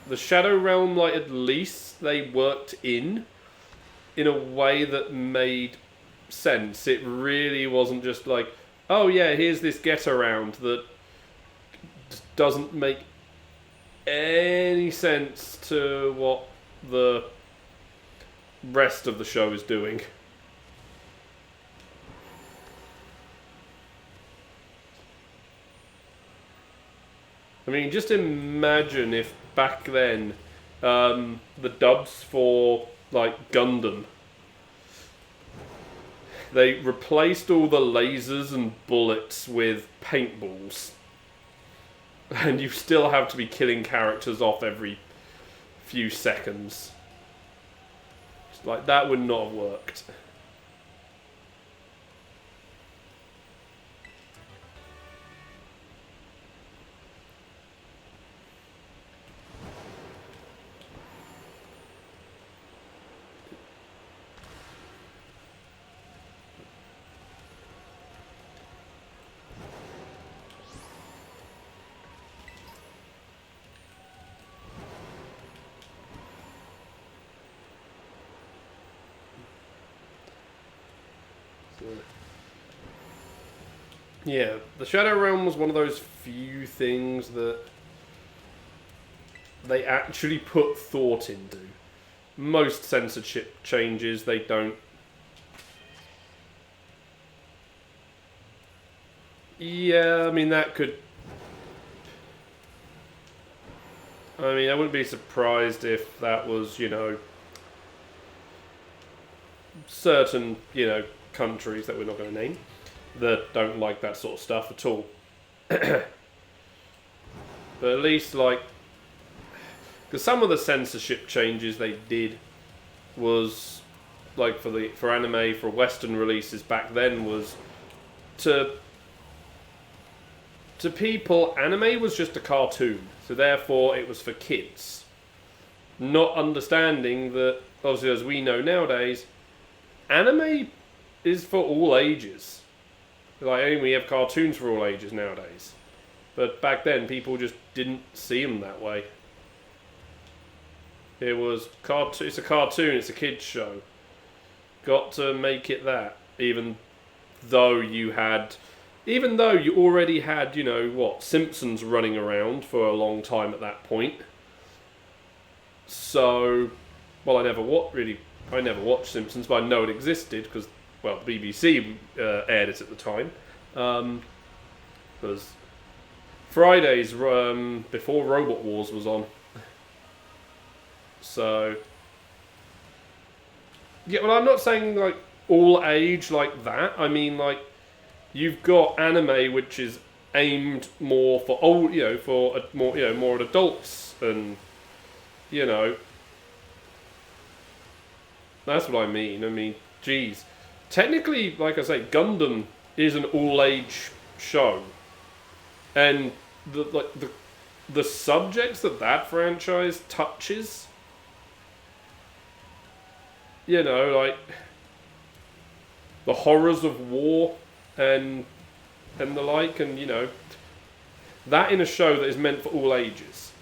the Shadow Realm, like at least they worked in a way that made sense. It really wasn't just like, oh yeah, here's this get around that doesn't make any sense to what the rest of the show is doing. I mean, just imagine if back then the dubs for like Gundam, they replaced all the lasers and bullets with paintballs, and you still have to be killing characters off every few seconds. Like, that would not have worked. Yeah, the Shadow Realm was one of those few things that they actually put thought into. Most censorship changes, they don't. Yeah, I mean, that could. I mean, I wouldn't be surprised if that was, certain, countries that we're not going to name that don't like that sort of stuff at all. But at least, like, because some of the censorship changes they did was, like, for anime, for Western releases back then, was to people, anime was just a cartoon, so therefore it was for kids. Not understanding that, obviously, as we know nowadays, anime is for all ages. Like, only we have cartoons for all ages nowadays. But back then, people just didn't see them that way. It was it's a cartoon, it's a kids show. Got to make it that, even though you already had, Simpsons running around for a long time at that point. So, well, I never watched Simpsons, but I know it existed because, well, BBC aired it at the time. Because Fridays before Robot Wars was on. So, yeah, well, I'm not saying like all age like that. I mean, like, you've got anime which is aimed more for old, more at adults, and that's what I mean. I mean, geez, technically, like I say, Gundam is an all-age show, and the subjects that franchise touches, like the horrors of war and the like, and that in a show that is meant for all ages.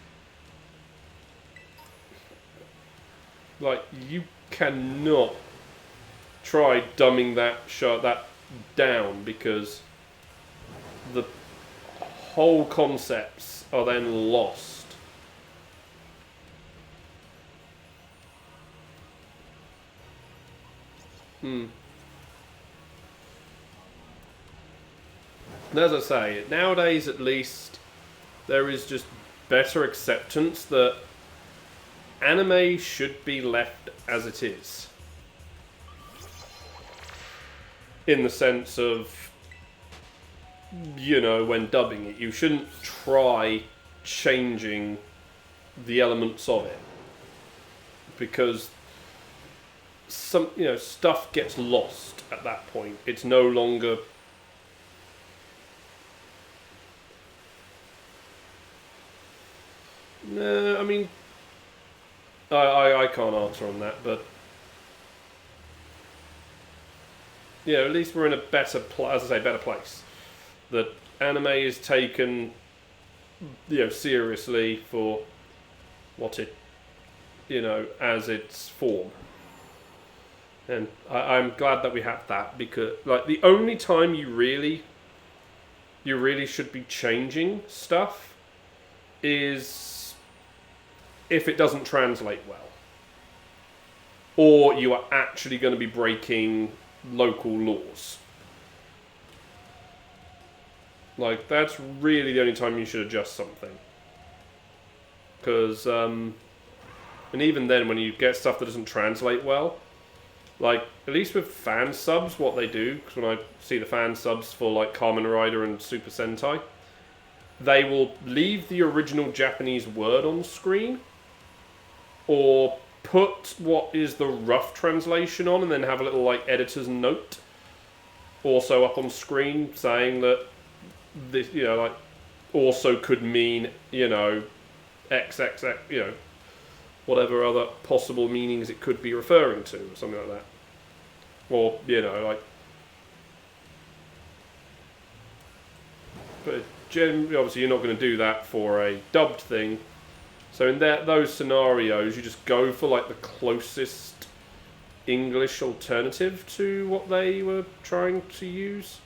Like, you cannot try dumbing that down, because the whole concepts are then lost. And as I say, nowadays at least, there is just better acceptance that anime should be left as it is. In the sense of, when dubbing it, you shouldn't try changing the elements of it. because some stuff gets lost at that point. It's no longer. No, I mean, I can't answer on that, but at least we're in a better better place. That anime is taken, seriously for what it, as its form. And I'm glad that we have that, because like the only time you really should be changing stuff is if it doesn't translate well, or you are actually going to be breaking local laws. Like, that's really the only time you should adjust something. Because, and even then, when you get stuff that doesn't translate well, like, at least with fan subs, what they do, because when I see the fan subs for, like, Kamen Rider and Super Sentai, they will leave the original Japanese word on screen, or put what is the rough translation on, and then have a little, like, editor's note also up on screen saying that this, like, also could mean, XXX, whatever other possible meanings it could be referring to, or something like that. Or, like... But generally, obviously, you're not going to do that for a dubbed thing. So in those scenarios, you just go for, like, the closest English alternative to what they were trying to use.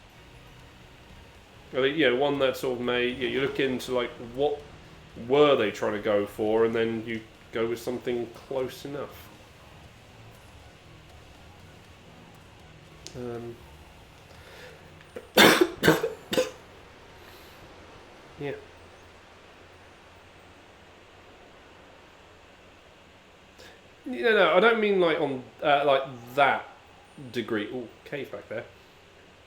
One that sort of you look into, like, what were they trying to go for, and then you go with something close enough. Yeah. No, I don't mean like on like that degree. Oh, cave back there.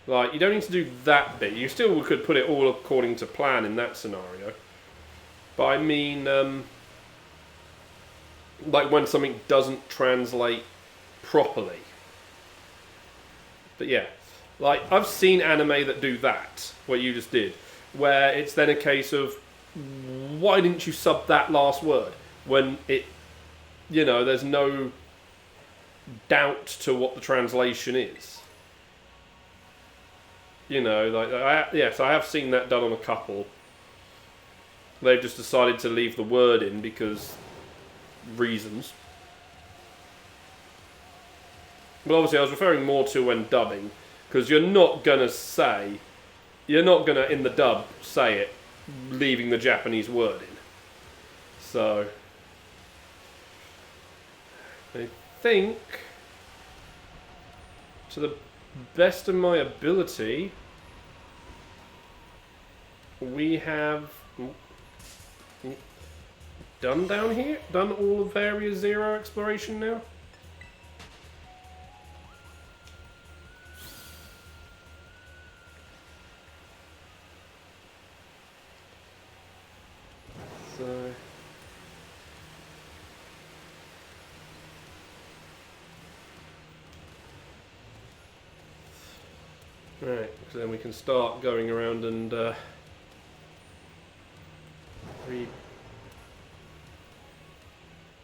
Like, you don't need to do that bit. You still could put it all according to plan in that scenario. But I mean, like when something doesn't translate properly. But yeah, like I've seen anime that do that, what you just did, where it's then a case of, why didn't you sub that last word? When it, there's no doubt to what the translation is. Yes, I have seen that done on a couple. They've just decided to leave the word in because reasons. But obviously I was referring more to when dubbing, because you're not going to in the dub say it, leaving the Japanese word in. So, I think, to the best of my ability, we have done down here? Done all of Area Zero exploration now? So... Right, so then we can start going around and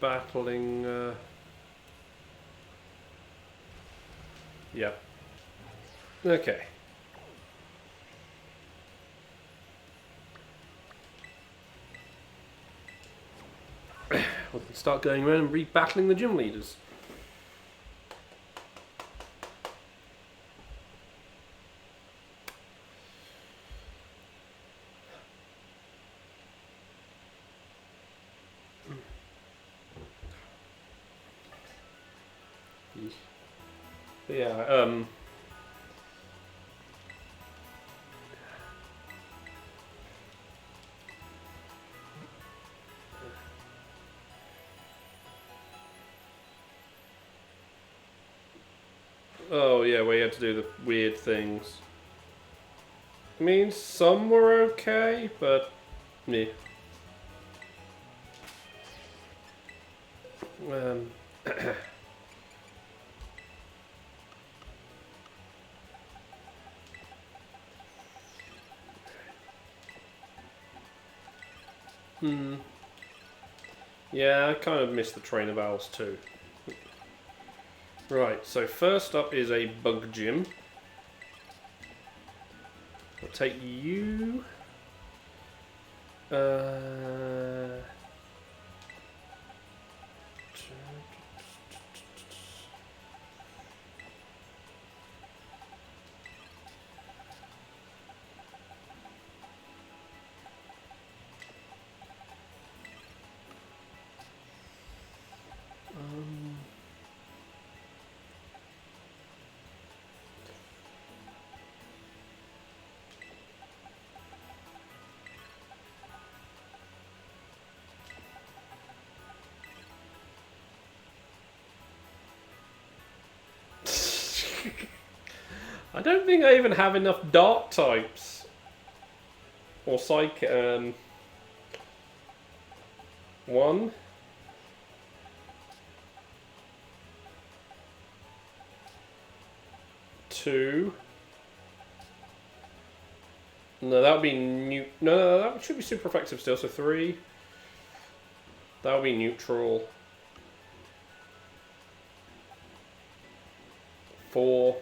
battling. Yeah. Okay. We can start going around and re-battling the gym leaders. Yeah, oh yeah, where you had to do the weird things. I mean, some were okay, but yeah. Yeah, I kind of missed the train of owls too. Right, so first up is a bug gym. I'll take you. I don't think I even have enough dark types. Or psychic. 1. 2. No, that would be no, that should be super effective still. So 3. That would be neutral. 4.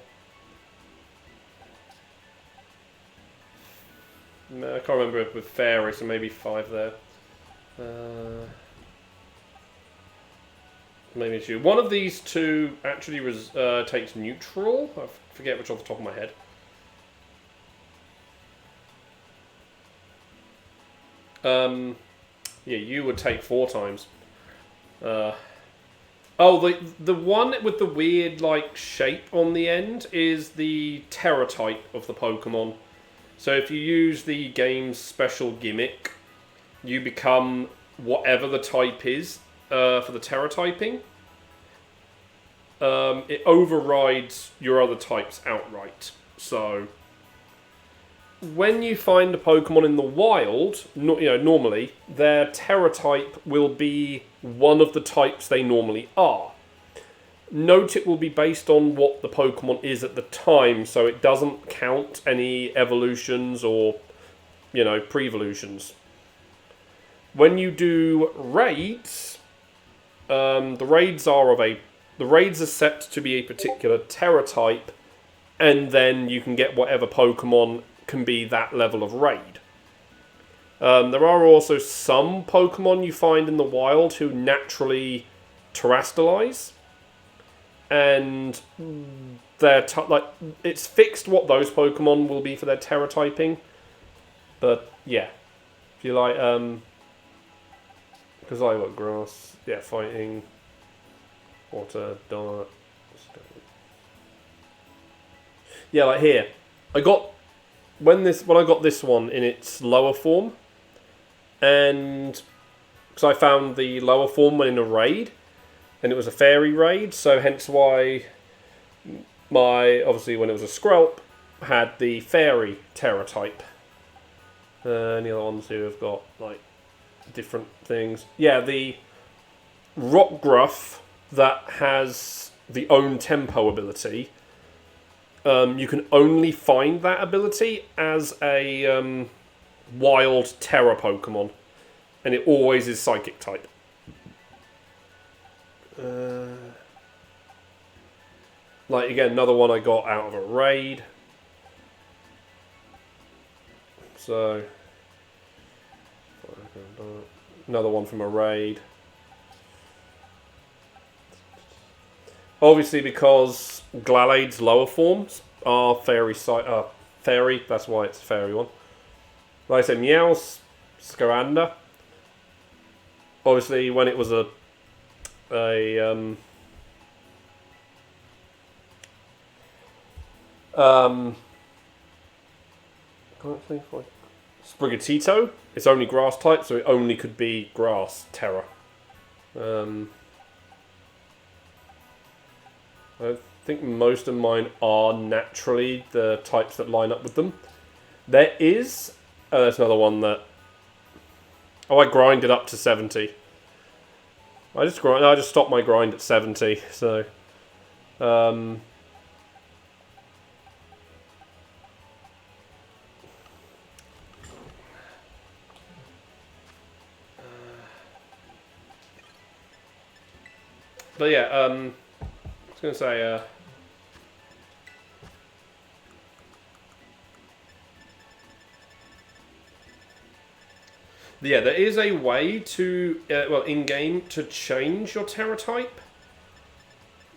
No, I can't remember with fairy, so maybe 5 there. Maybe 2. One of these two actually takes neutral. I forget which off the top of my head. Yeah, you would take 4 times. Oh, the one with the weird like shape on the end is the Terra type of the Pokemon. So if you use the game's special gimmick, you become whatever the type is for the Terra typing. It overrides your other types outright. So when you find a Pokemon in the wild, normally their Terra type will be one of the types they normally are. Note it will be based on what the Pokemon is at the time, so it doesn't count any evolutions or, pre-evolutions. When you do raids, the raids are set to be a particular Terra type, and then you can get whatever Pokemon can be that level of raid. There are also some Pokemon you find in the wild who naturally terrestrialize. And it's fixed what those Pokemon will be for their Terra typing. But yeah, if you like, because I got grass, yeah, fighting, water, dark. Yeah, like here, I got when I got this one in its lower form, and because I found the lower form in a raid. And it was a fairy raid, so hence why obviously when it was a Scarlet, had the fairy Terra type. Any other ones who have got like different things? Yeah, the Rock Gruff that has the own tempo ability. You can only find that ability as a wild Terra Pokemon, and it always is Psychic type. Like again, another one I got out of a raid. So another one from a raid. Obviously, because Glalade's lower forms are fairy, that's why it's a fairy one. Like I said, Meowth, Scaranda. Obviously, when it was Sprigatito. It's only grass type, so it only could be grass Terra. I think most of mine are naturally the types that line up with them. There is... there's another one that... Oh, I grinded up to 70. I just stopped my grind at 70. So, but yeah, I was gonna say. Yeah, there is a way to, well, in-game, to change your Terra type.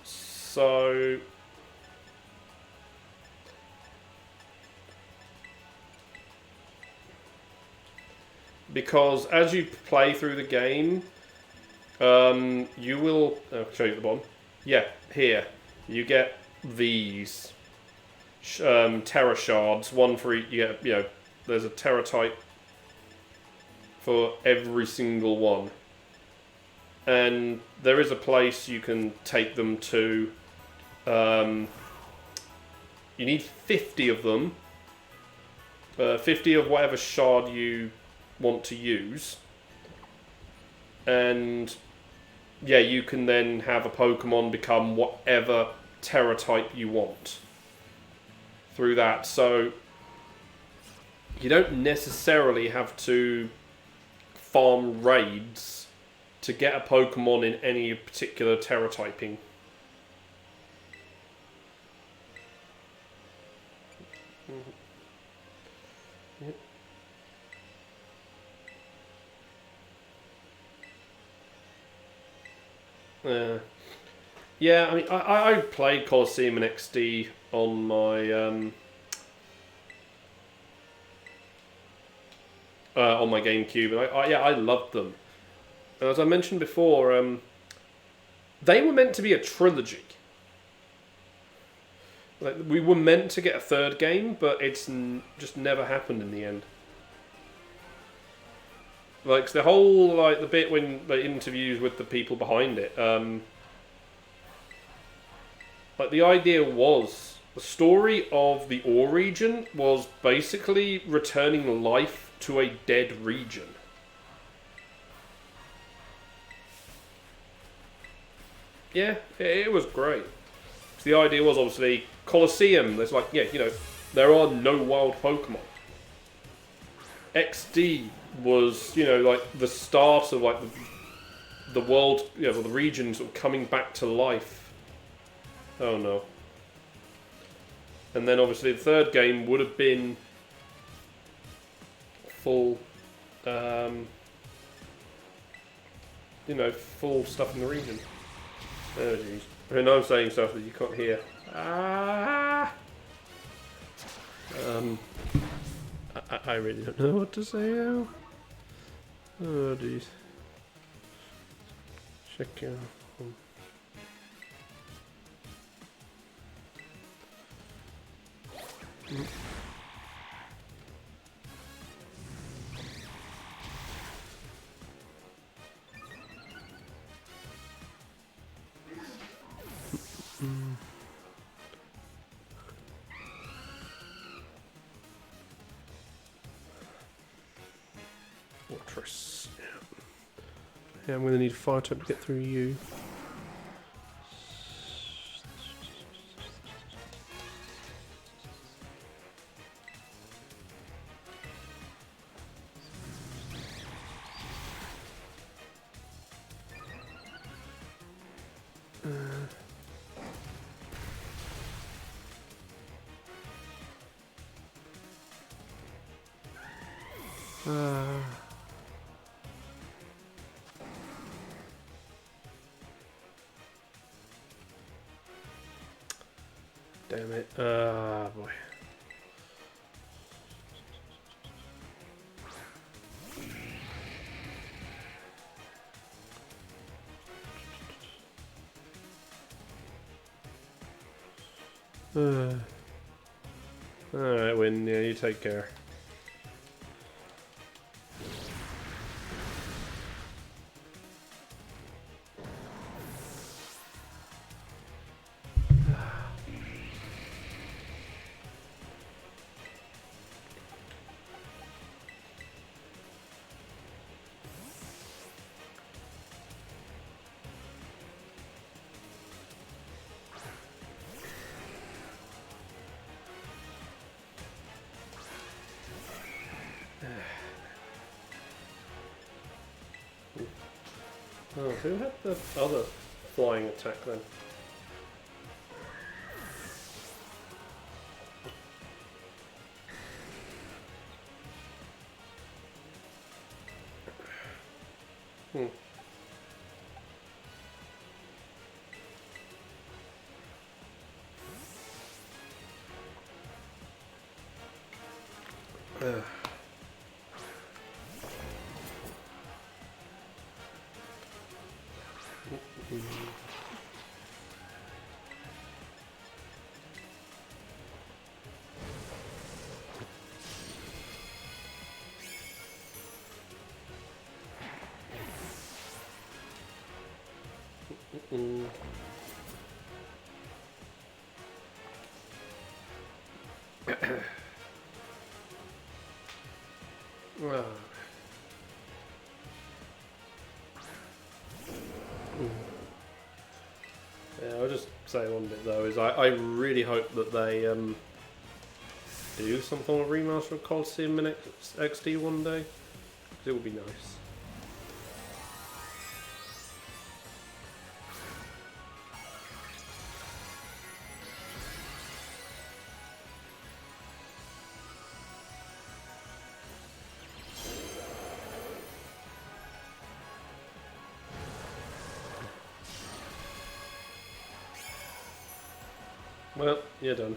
So... Because as you play through the game, you will... I'll show you at the bottom. Yeah, here. You get these Terra shards. One for each... there's a Terra type for every single one. And there is a place you can take them to. You need 50 of them. 50 of whatever shard you want to use. And yeah, you can then have a Pokemon become whatever Terra type you want through that. So you don't necessarily have to farm raids to get a Pokemon in any particular Terra typing. Yeah, I mean, I played Colosseum and XD on my GameCube, and I loved them. And as I mentioned before, they were meant to be a trilogy. Like, we were meant to get a third game, but it's just never happened in the end. Like, the whole, like, the bit when the interviews with the people behind it, like, the idea was, the story of the Ore region was basically returning life to a dead region. Yeah, it was great. So the idea was, obviously, Colosseum, there's like, there are no wild Pokemon. XD was, like, the start of, like, the world, the region sort of coming back to life. Oh no. And then, obviously, the third game would have been full, full stuff in the region. Oh jeez. I know I'm saying stuff that you can't hear. I really don't know what to say now. Oh jeez. Check your phone. Fortress. Yeah, I'm going to need fire type to get through you. Damn it. Boy. Alright, Win, yeah, you take care. Oh, who had the other flying attack then? Hmm. Yeah, I'll just say one bit though, is I really hope that they do some form of remaster of Coliseum in XD one day, because it would be nice. Well, you're done.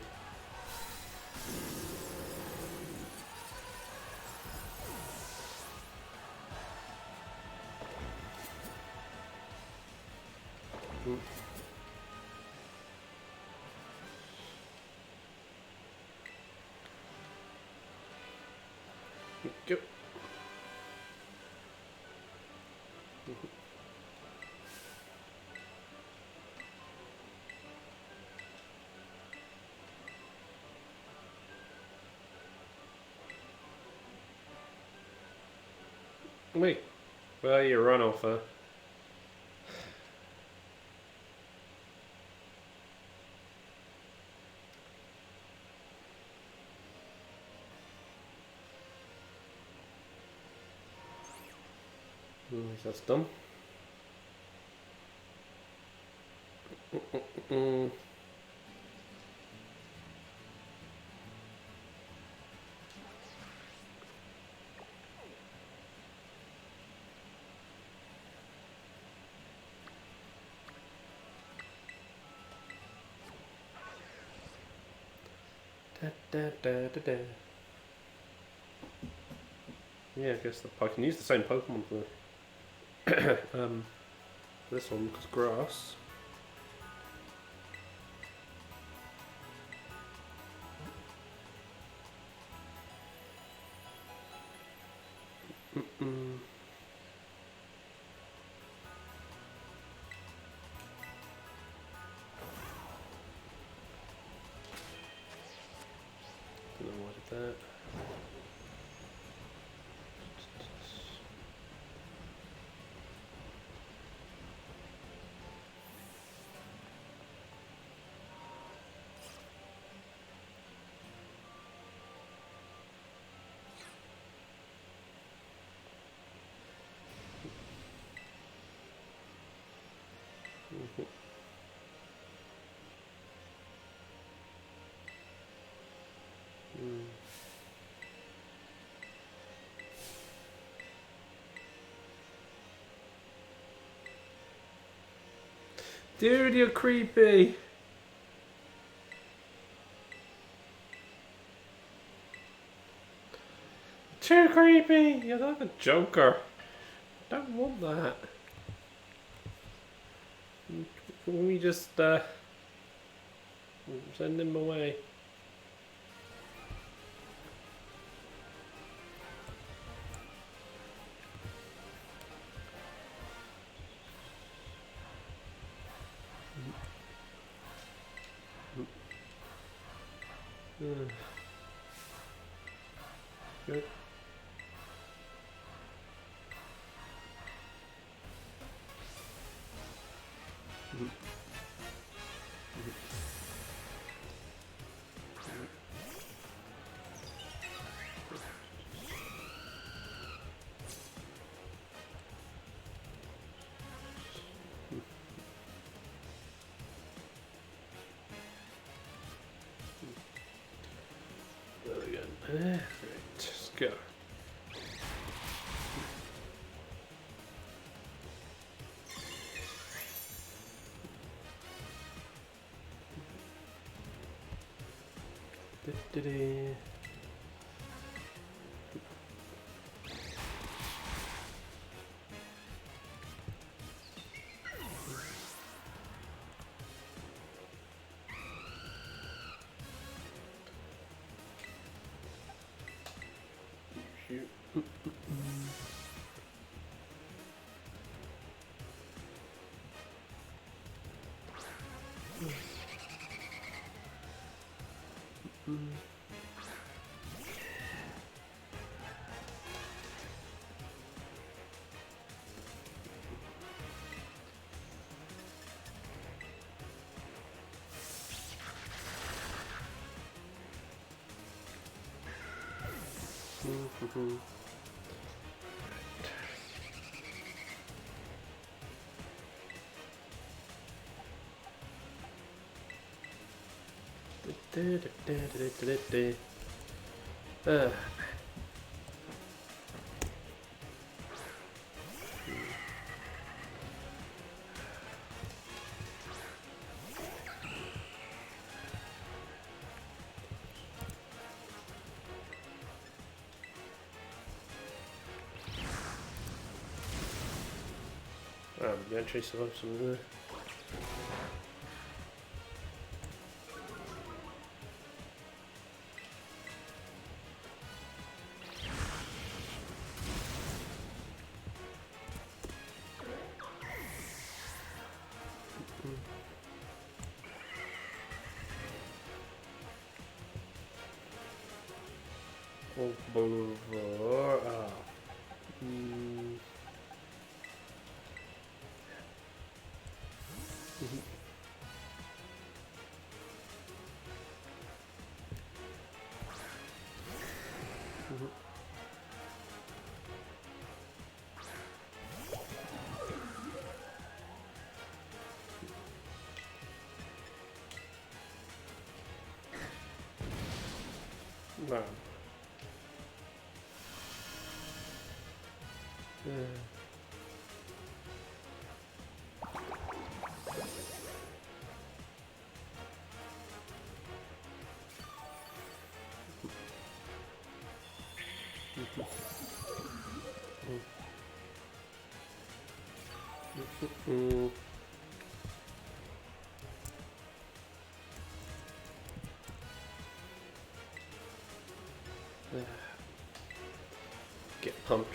Go. Wait, well, you run off her. That's done. Da. Yeah, I guess I can use the same Pokemon for this one, because grass. Don't know why I did that. Dude, you're creepy. Too creepy. You're like a Joker. Don't want that. Can we just send him away? Good. Let's go. You actually survived something there. Oh, Boulevard. Man. Get punched.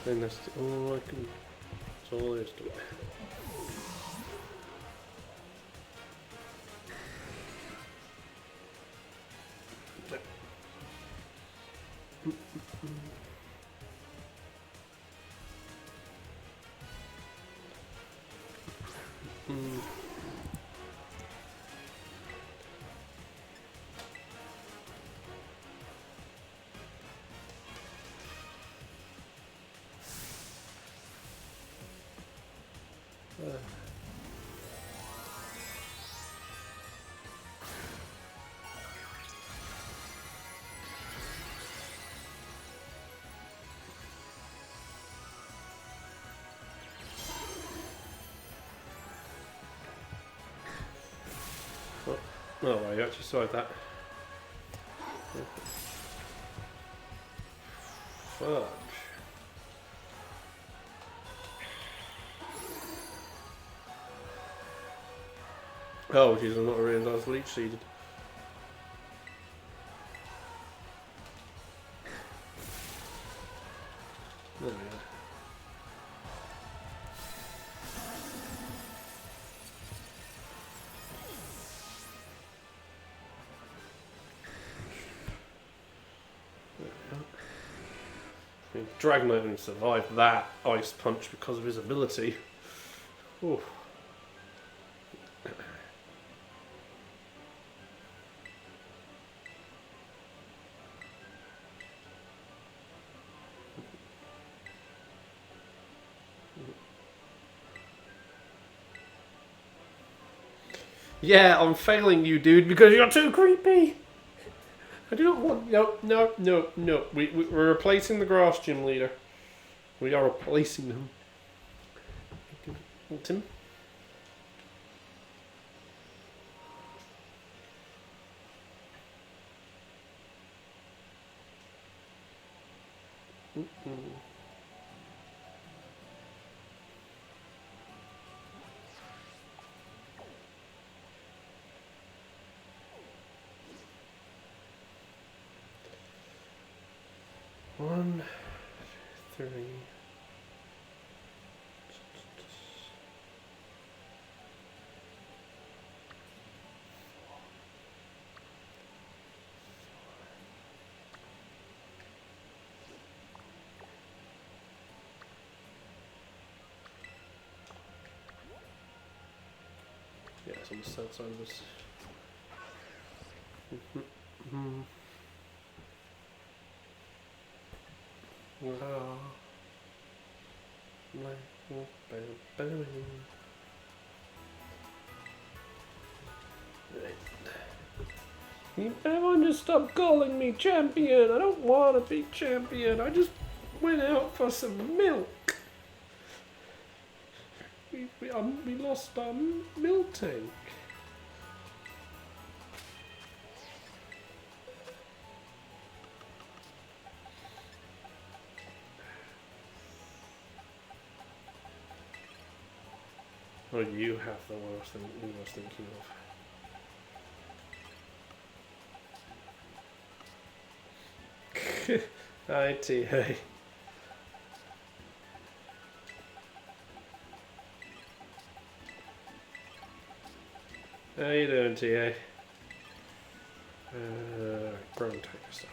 Then that's all I can. That's all there is to it. Oh, well, you actually saw that. Fudge. Oh, jeez, I'm not realised I was leech seeded. There we go. Dragonite only survived that ice punch because of his ability. Oof. Yeah, I'm failing you, dude, because you're too creepy. I do not want... No. We're replacing the grass gym leader. We are replacing him. Tim? One, three. Yeah, it's on the south side of this. Everyone just stop calling me champion. I don't want to be champion. I just went out for some milk. We lost our milk tank. Oh, you have the worst thing I was thinking of. Hi, T. Hey. How you doing, TA? Grown type of stuff.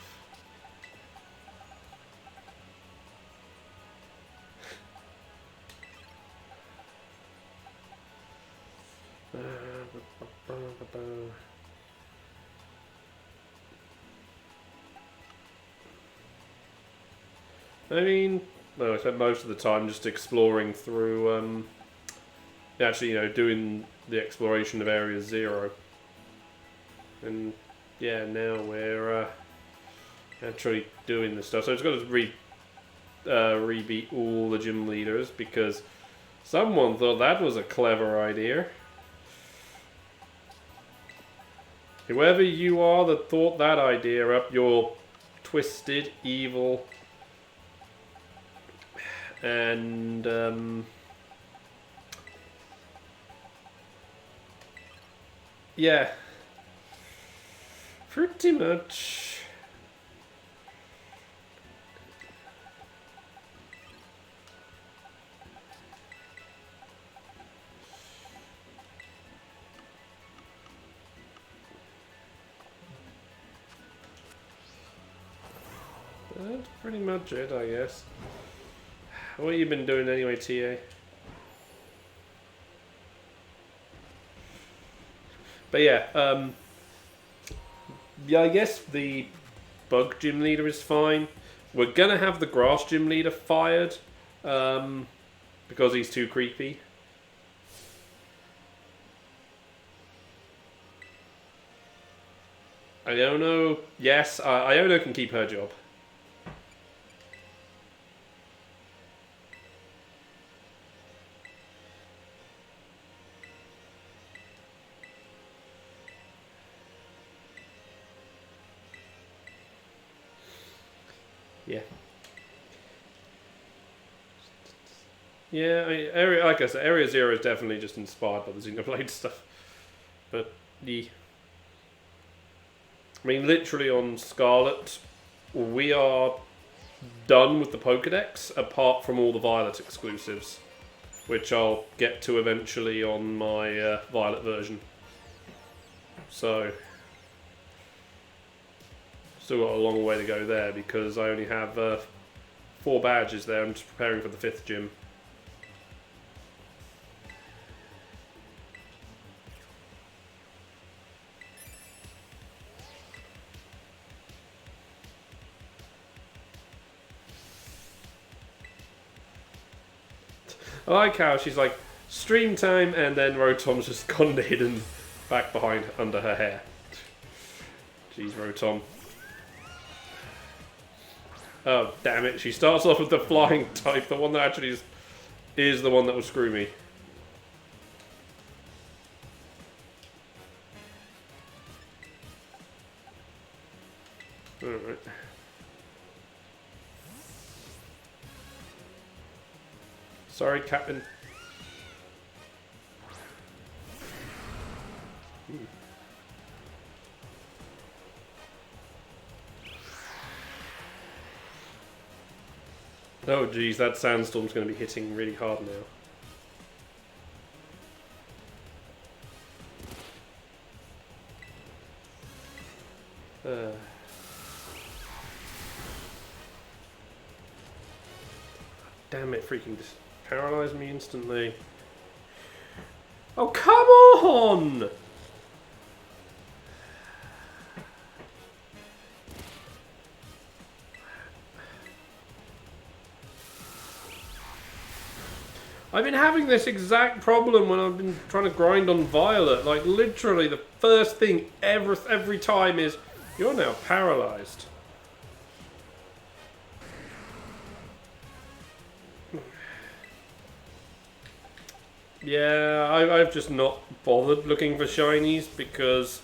I mean, well, I spent most of the time just exploring through, actually, doing the exploration of Area 0. And, yeah, now we're actually doing this stuff. So it's got to rebeat all the gym leaders because someone thought that was a clever idea. Whoever you are that thought that idea up, you're twisted, evil, and yeah, pretty much. That's pretty much it, I guess. What have you been doing anyway, TA? But yeah, yeah, I guess the bug gym leader is fine. We're gonna have the grass gym leader fired, because he's too creepy. Iono, yes, Iono can keep her job. Yeah. Yeah, like I said, Area 0 is definitely just inspired by the Xenoblade stuff. But, yeah. I mean, literally on Scarlet, we are done with the Pokédex, apart from all the Violet exclusives, which I'll get to eventually on my Violet version. So, still got a long way to go there, because I only have 4 badges there. I'm just preparing for the 5th gym. I like how she's like, stream time, and then Rotom's just gone hidden back behind, under her hair. Jeez, Rotom. Oh, damn it. She starts off with the flying type. The one that actually is the one that will screw me. Alright. Sorry, Captain. Oh geez, that sandstorm's going to be hitting really hard now. Damn it, freaking just paralyzed me instantly. Oh, come on! I've been having this exact problem when I've been trying to grind on Violet. Like, literally, the first thing every time is, you're now paralyzed. Yeah, I've just not bothered looking for shinies because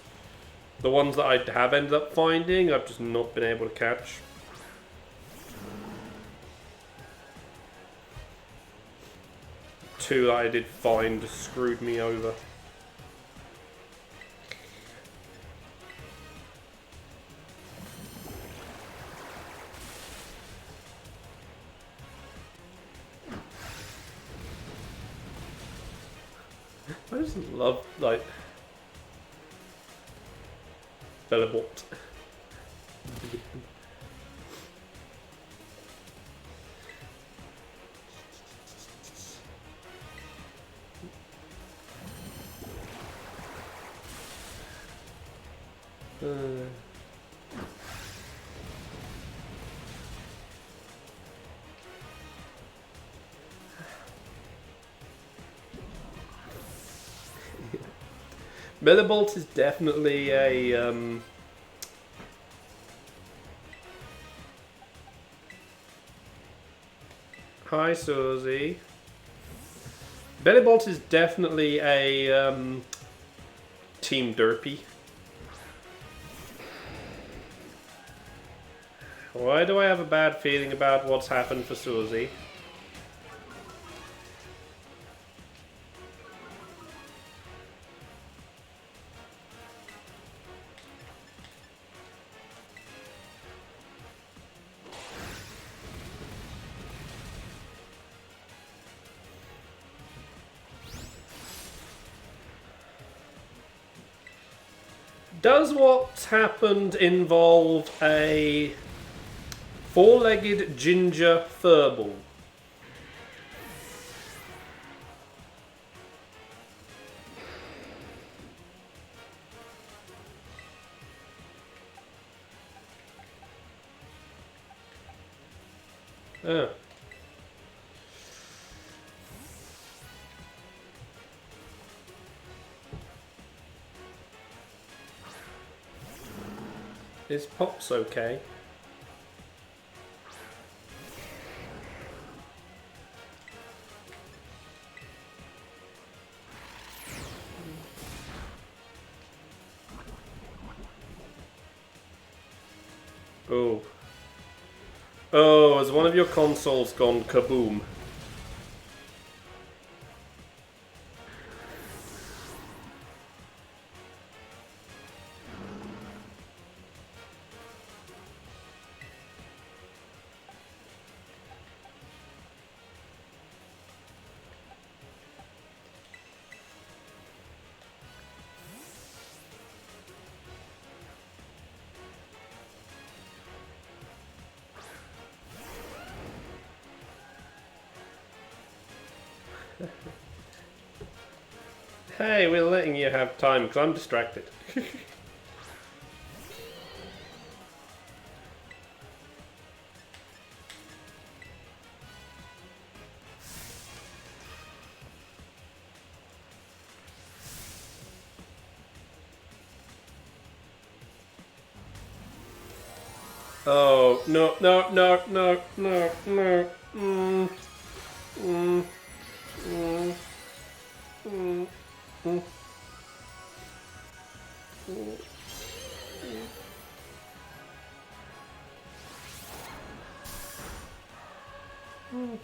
the ones that I have ended up finding, I've just not been able to catch. Two that I did find screwed me over. I just love, like, Bellabort. Bellabort is definitely a Hi, Susie. Bellabort is definitely a Team Derpy. Why do I have a bad feeling about what's happened for Susie? Does what's happened involve a four-legged ginger furball? Oh. Is Pops okay? Oh. Oh, has one of your consoles gone kaboom? Hey, we're letting you have time because I'm distracted. Oh, no, no, no, no, no, no. Mm, mm, mm, mm, mm.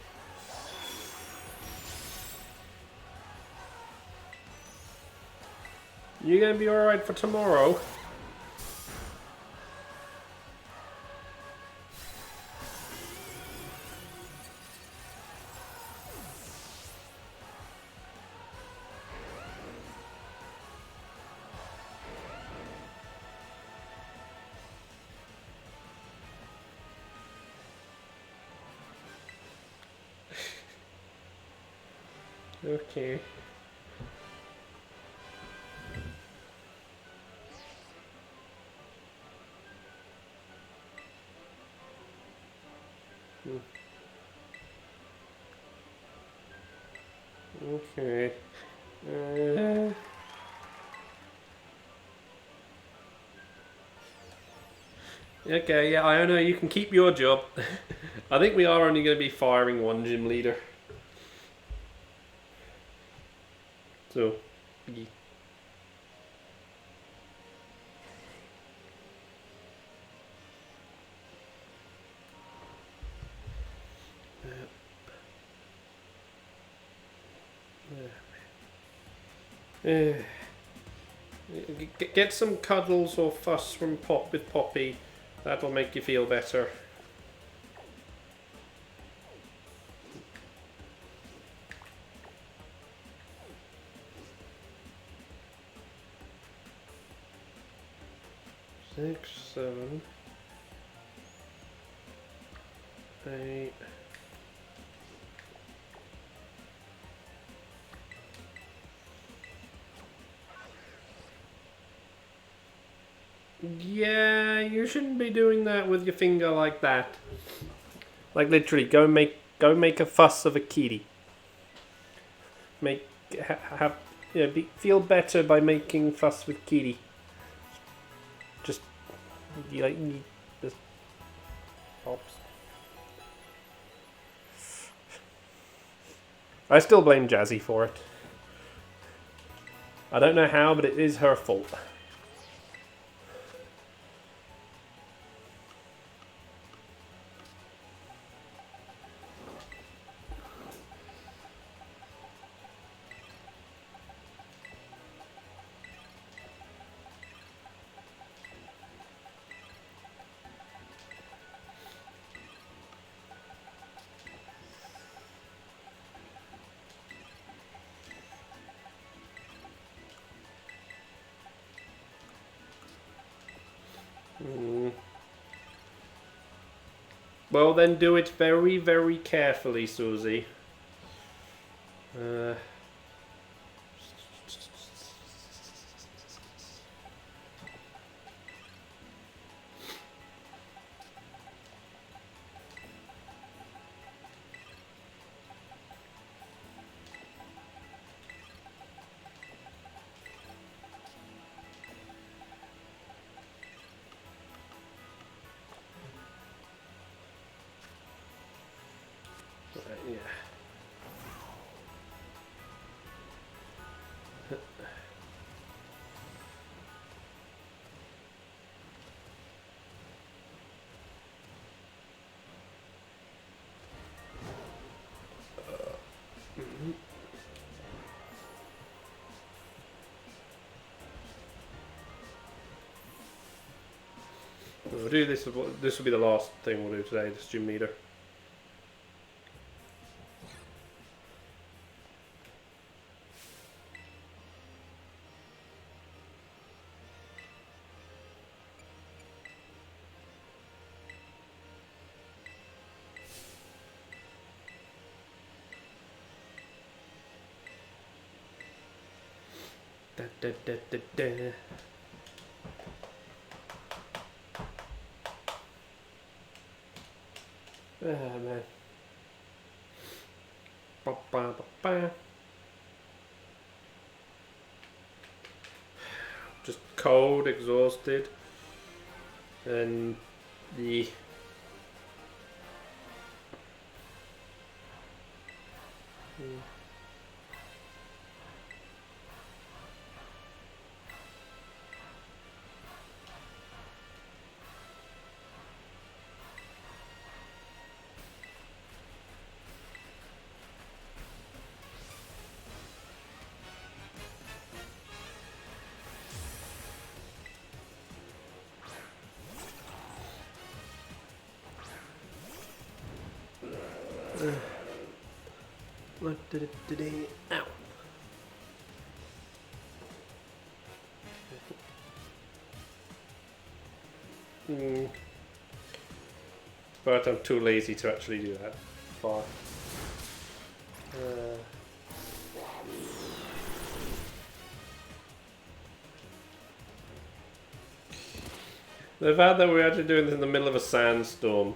You gonna be alright for tomorrow? Okay. Okay. Uh, okay, yeah, I know you can keep your job. I think we are only going to be firing one gym leader. So, yeah. Uh, get some cuddles or fuss from Pop with Poppy. That'll make you feel better. Six, 7, 8. Yeah, you shouldn't be doing that with your finger like that. Like literally, go make a fuss of a kitty. Make have feel better by making fuss with kitty. Just like just pops. I still blame Jazzy for it. I don't know how, but it is her fault. Well, then do it very, very carefully, Susie. Uh, yeah. We'll do this. This will be the last thing we'll do today. This gym meter. Da, da, da, da, da. Ah, man. Ba, ba, ba, ba. Just cold, exhausted, and Yeah. What did it today? Ow. But I'm too lazy to actually do that. Far. The fact that we're actually doing this in the middle of a sandstorm.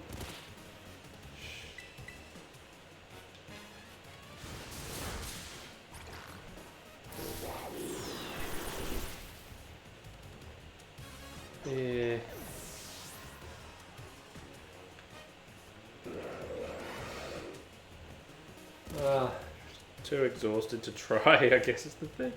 Yeah. Too exhausted to try, I guess is the thing.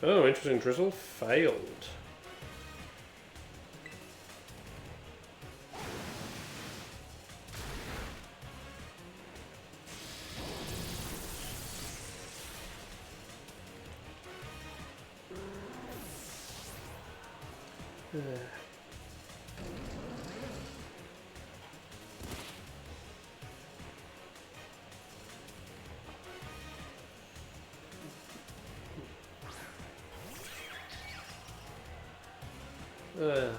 Oh, interesting. Drizzle failed.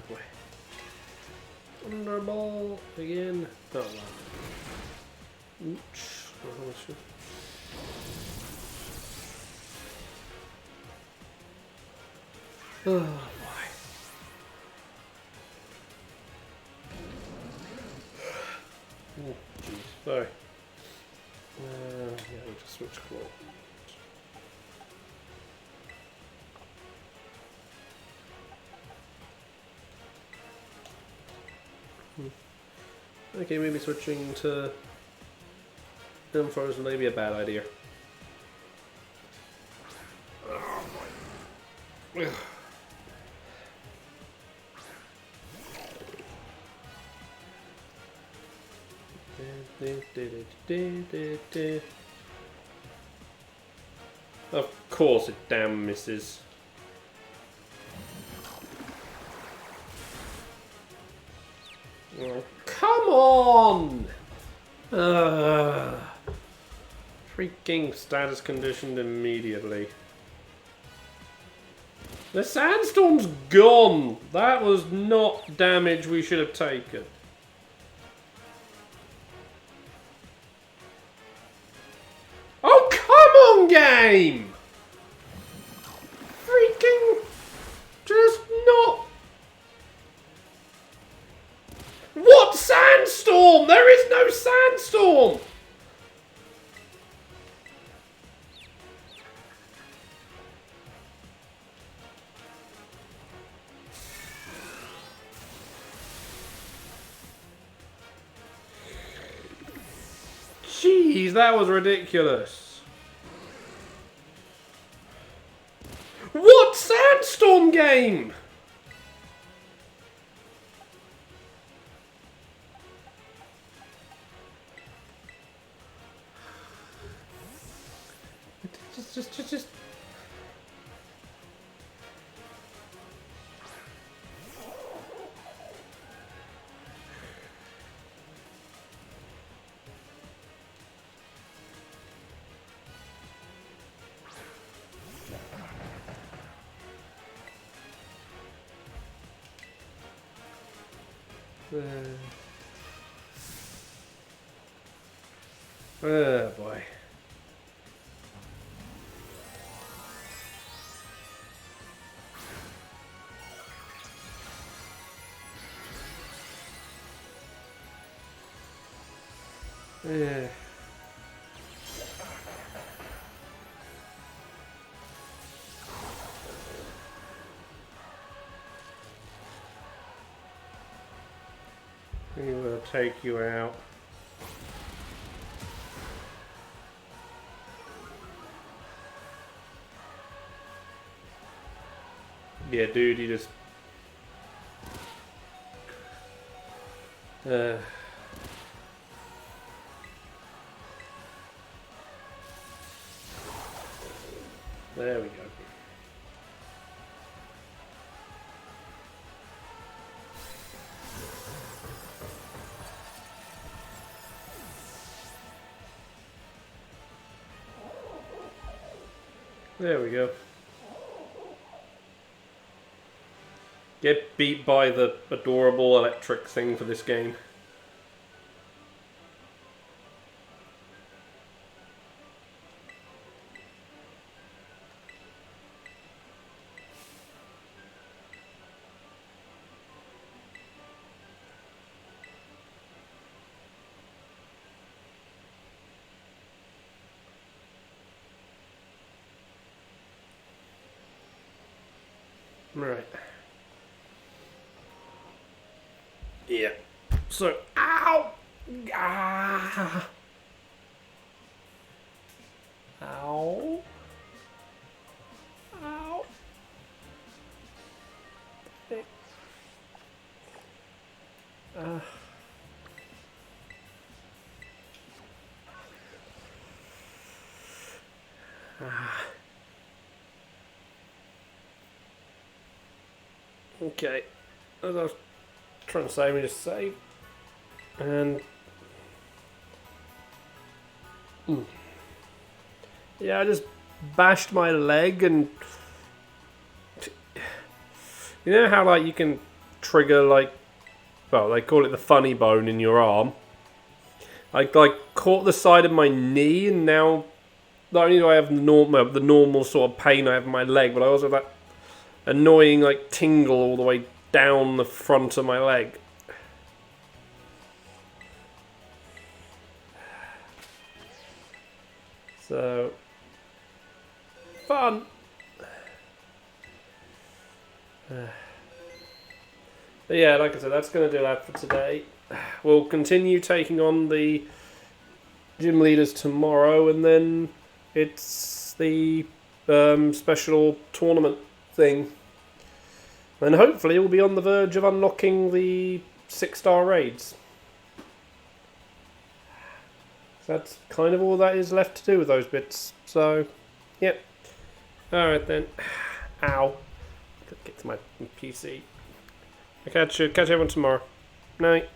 Boy. Thunderball again. Oh, wow. Oops. Oh, boy. Oh, jeez. Sorry. Yeah, we'll just switch claw. Okay, maybe switching to Unfrozen may be a bad idea. Oh boy. Of course it damn misses. Oh, come on! Freaking status conditioned immediately. The sandstorm's gone! That was not damage we should have taken. Oh, come on, game! Freaking... just not... What sandstorm? There is no sandstorm! Jeez, that was ridiculous. What sandstorm game? Just. Oh boy. Yeah. We will take you out. Yeah, dude, you just... there we go. There we go. Get beat by the adorable electric thing for this game. Right. Yeah. So, ow! Ah! Ow! Ow! Okay. As I was trying to say, we just save. And... yeah, I just bashed my leg and... you know how, like, you can trigger, like... well, they call it the funny bone in your arm. I, like, caught the side of my knee, and now... not only do I have the normal sort of pain I have in my leg, but I also have that annoying, like, tingle all the way down the front of my leg. So, fun. But yeah, like I said, that's going to do that for today. We'll continue taking on the gym leaders tomorrow, and then it's the special tournament thing. And hopefully we'll be on the verge of unlocking the 6-star raids. That's kind of all that is left to do with those bits. So, yep. Alright then. Ow. Gotta get to my PC. I'll catch everyone tomorrow. Night.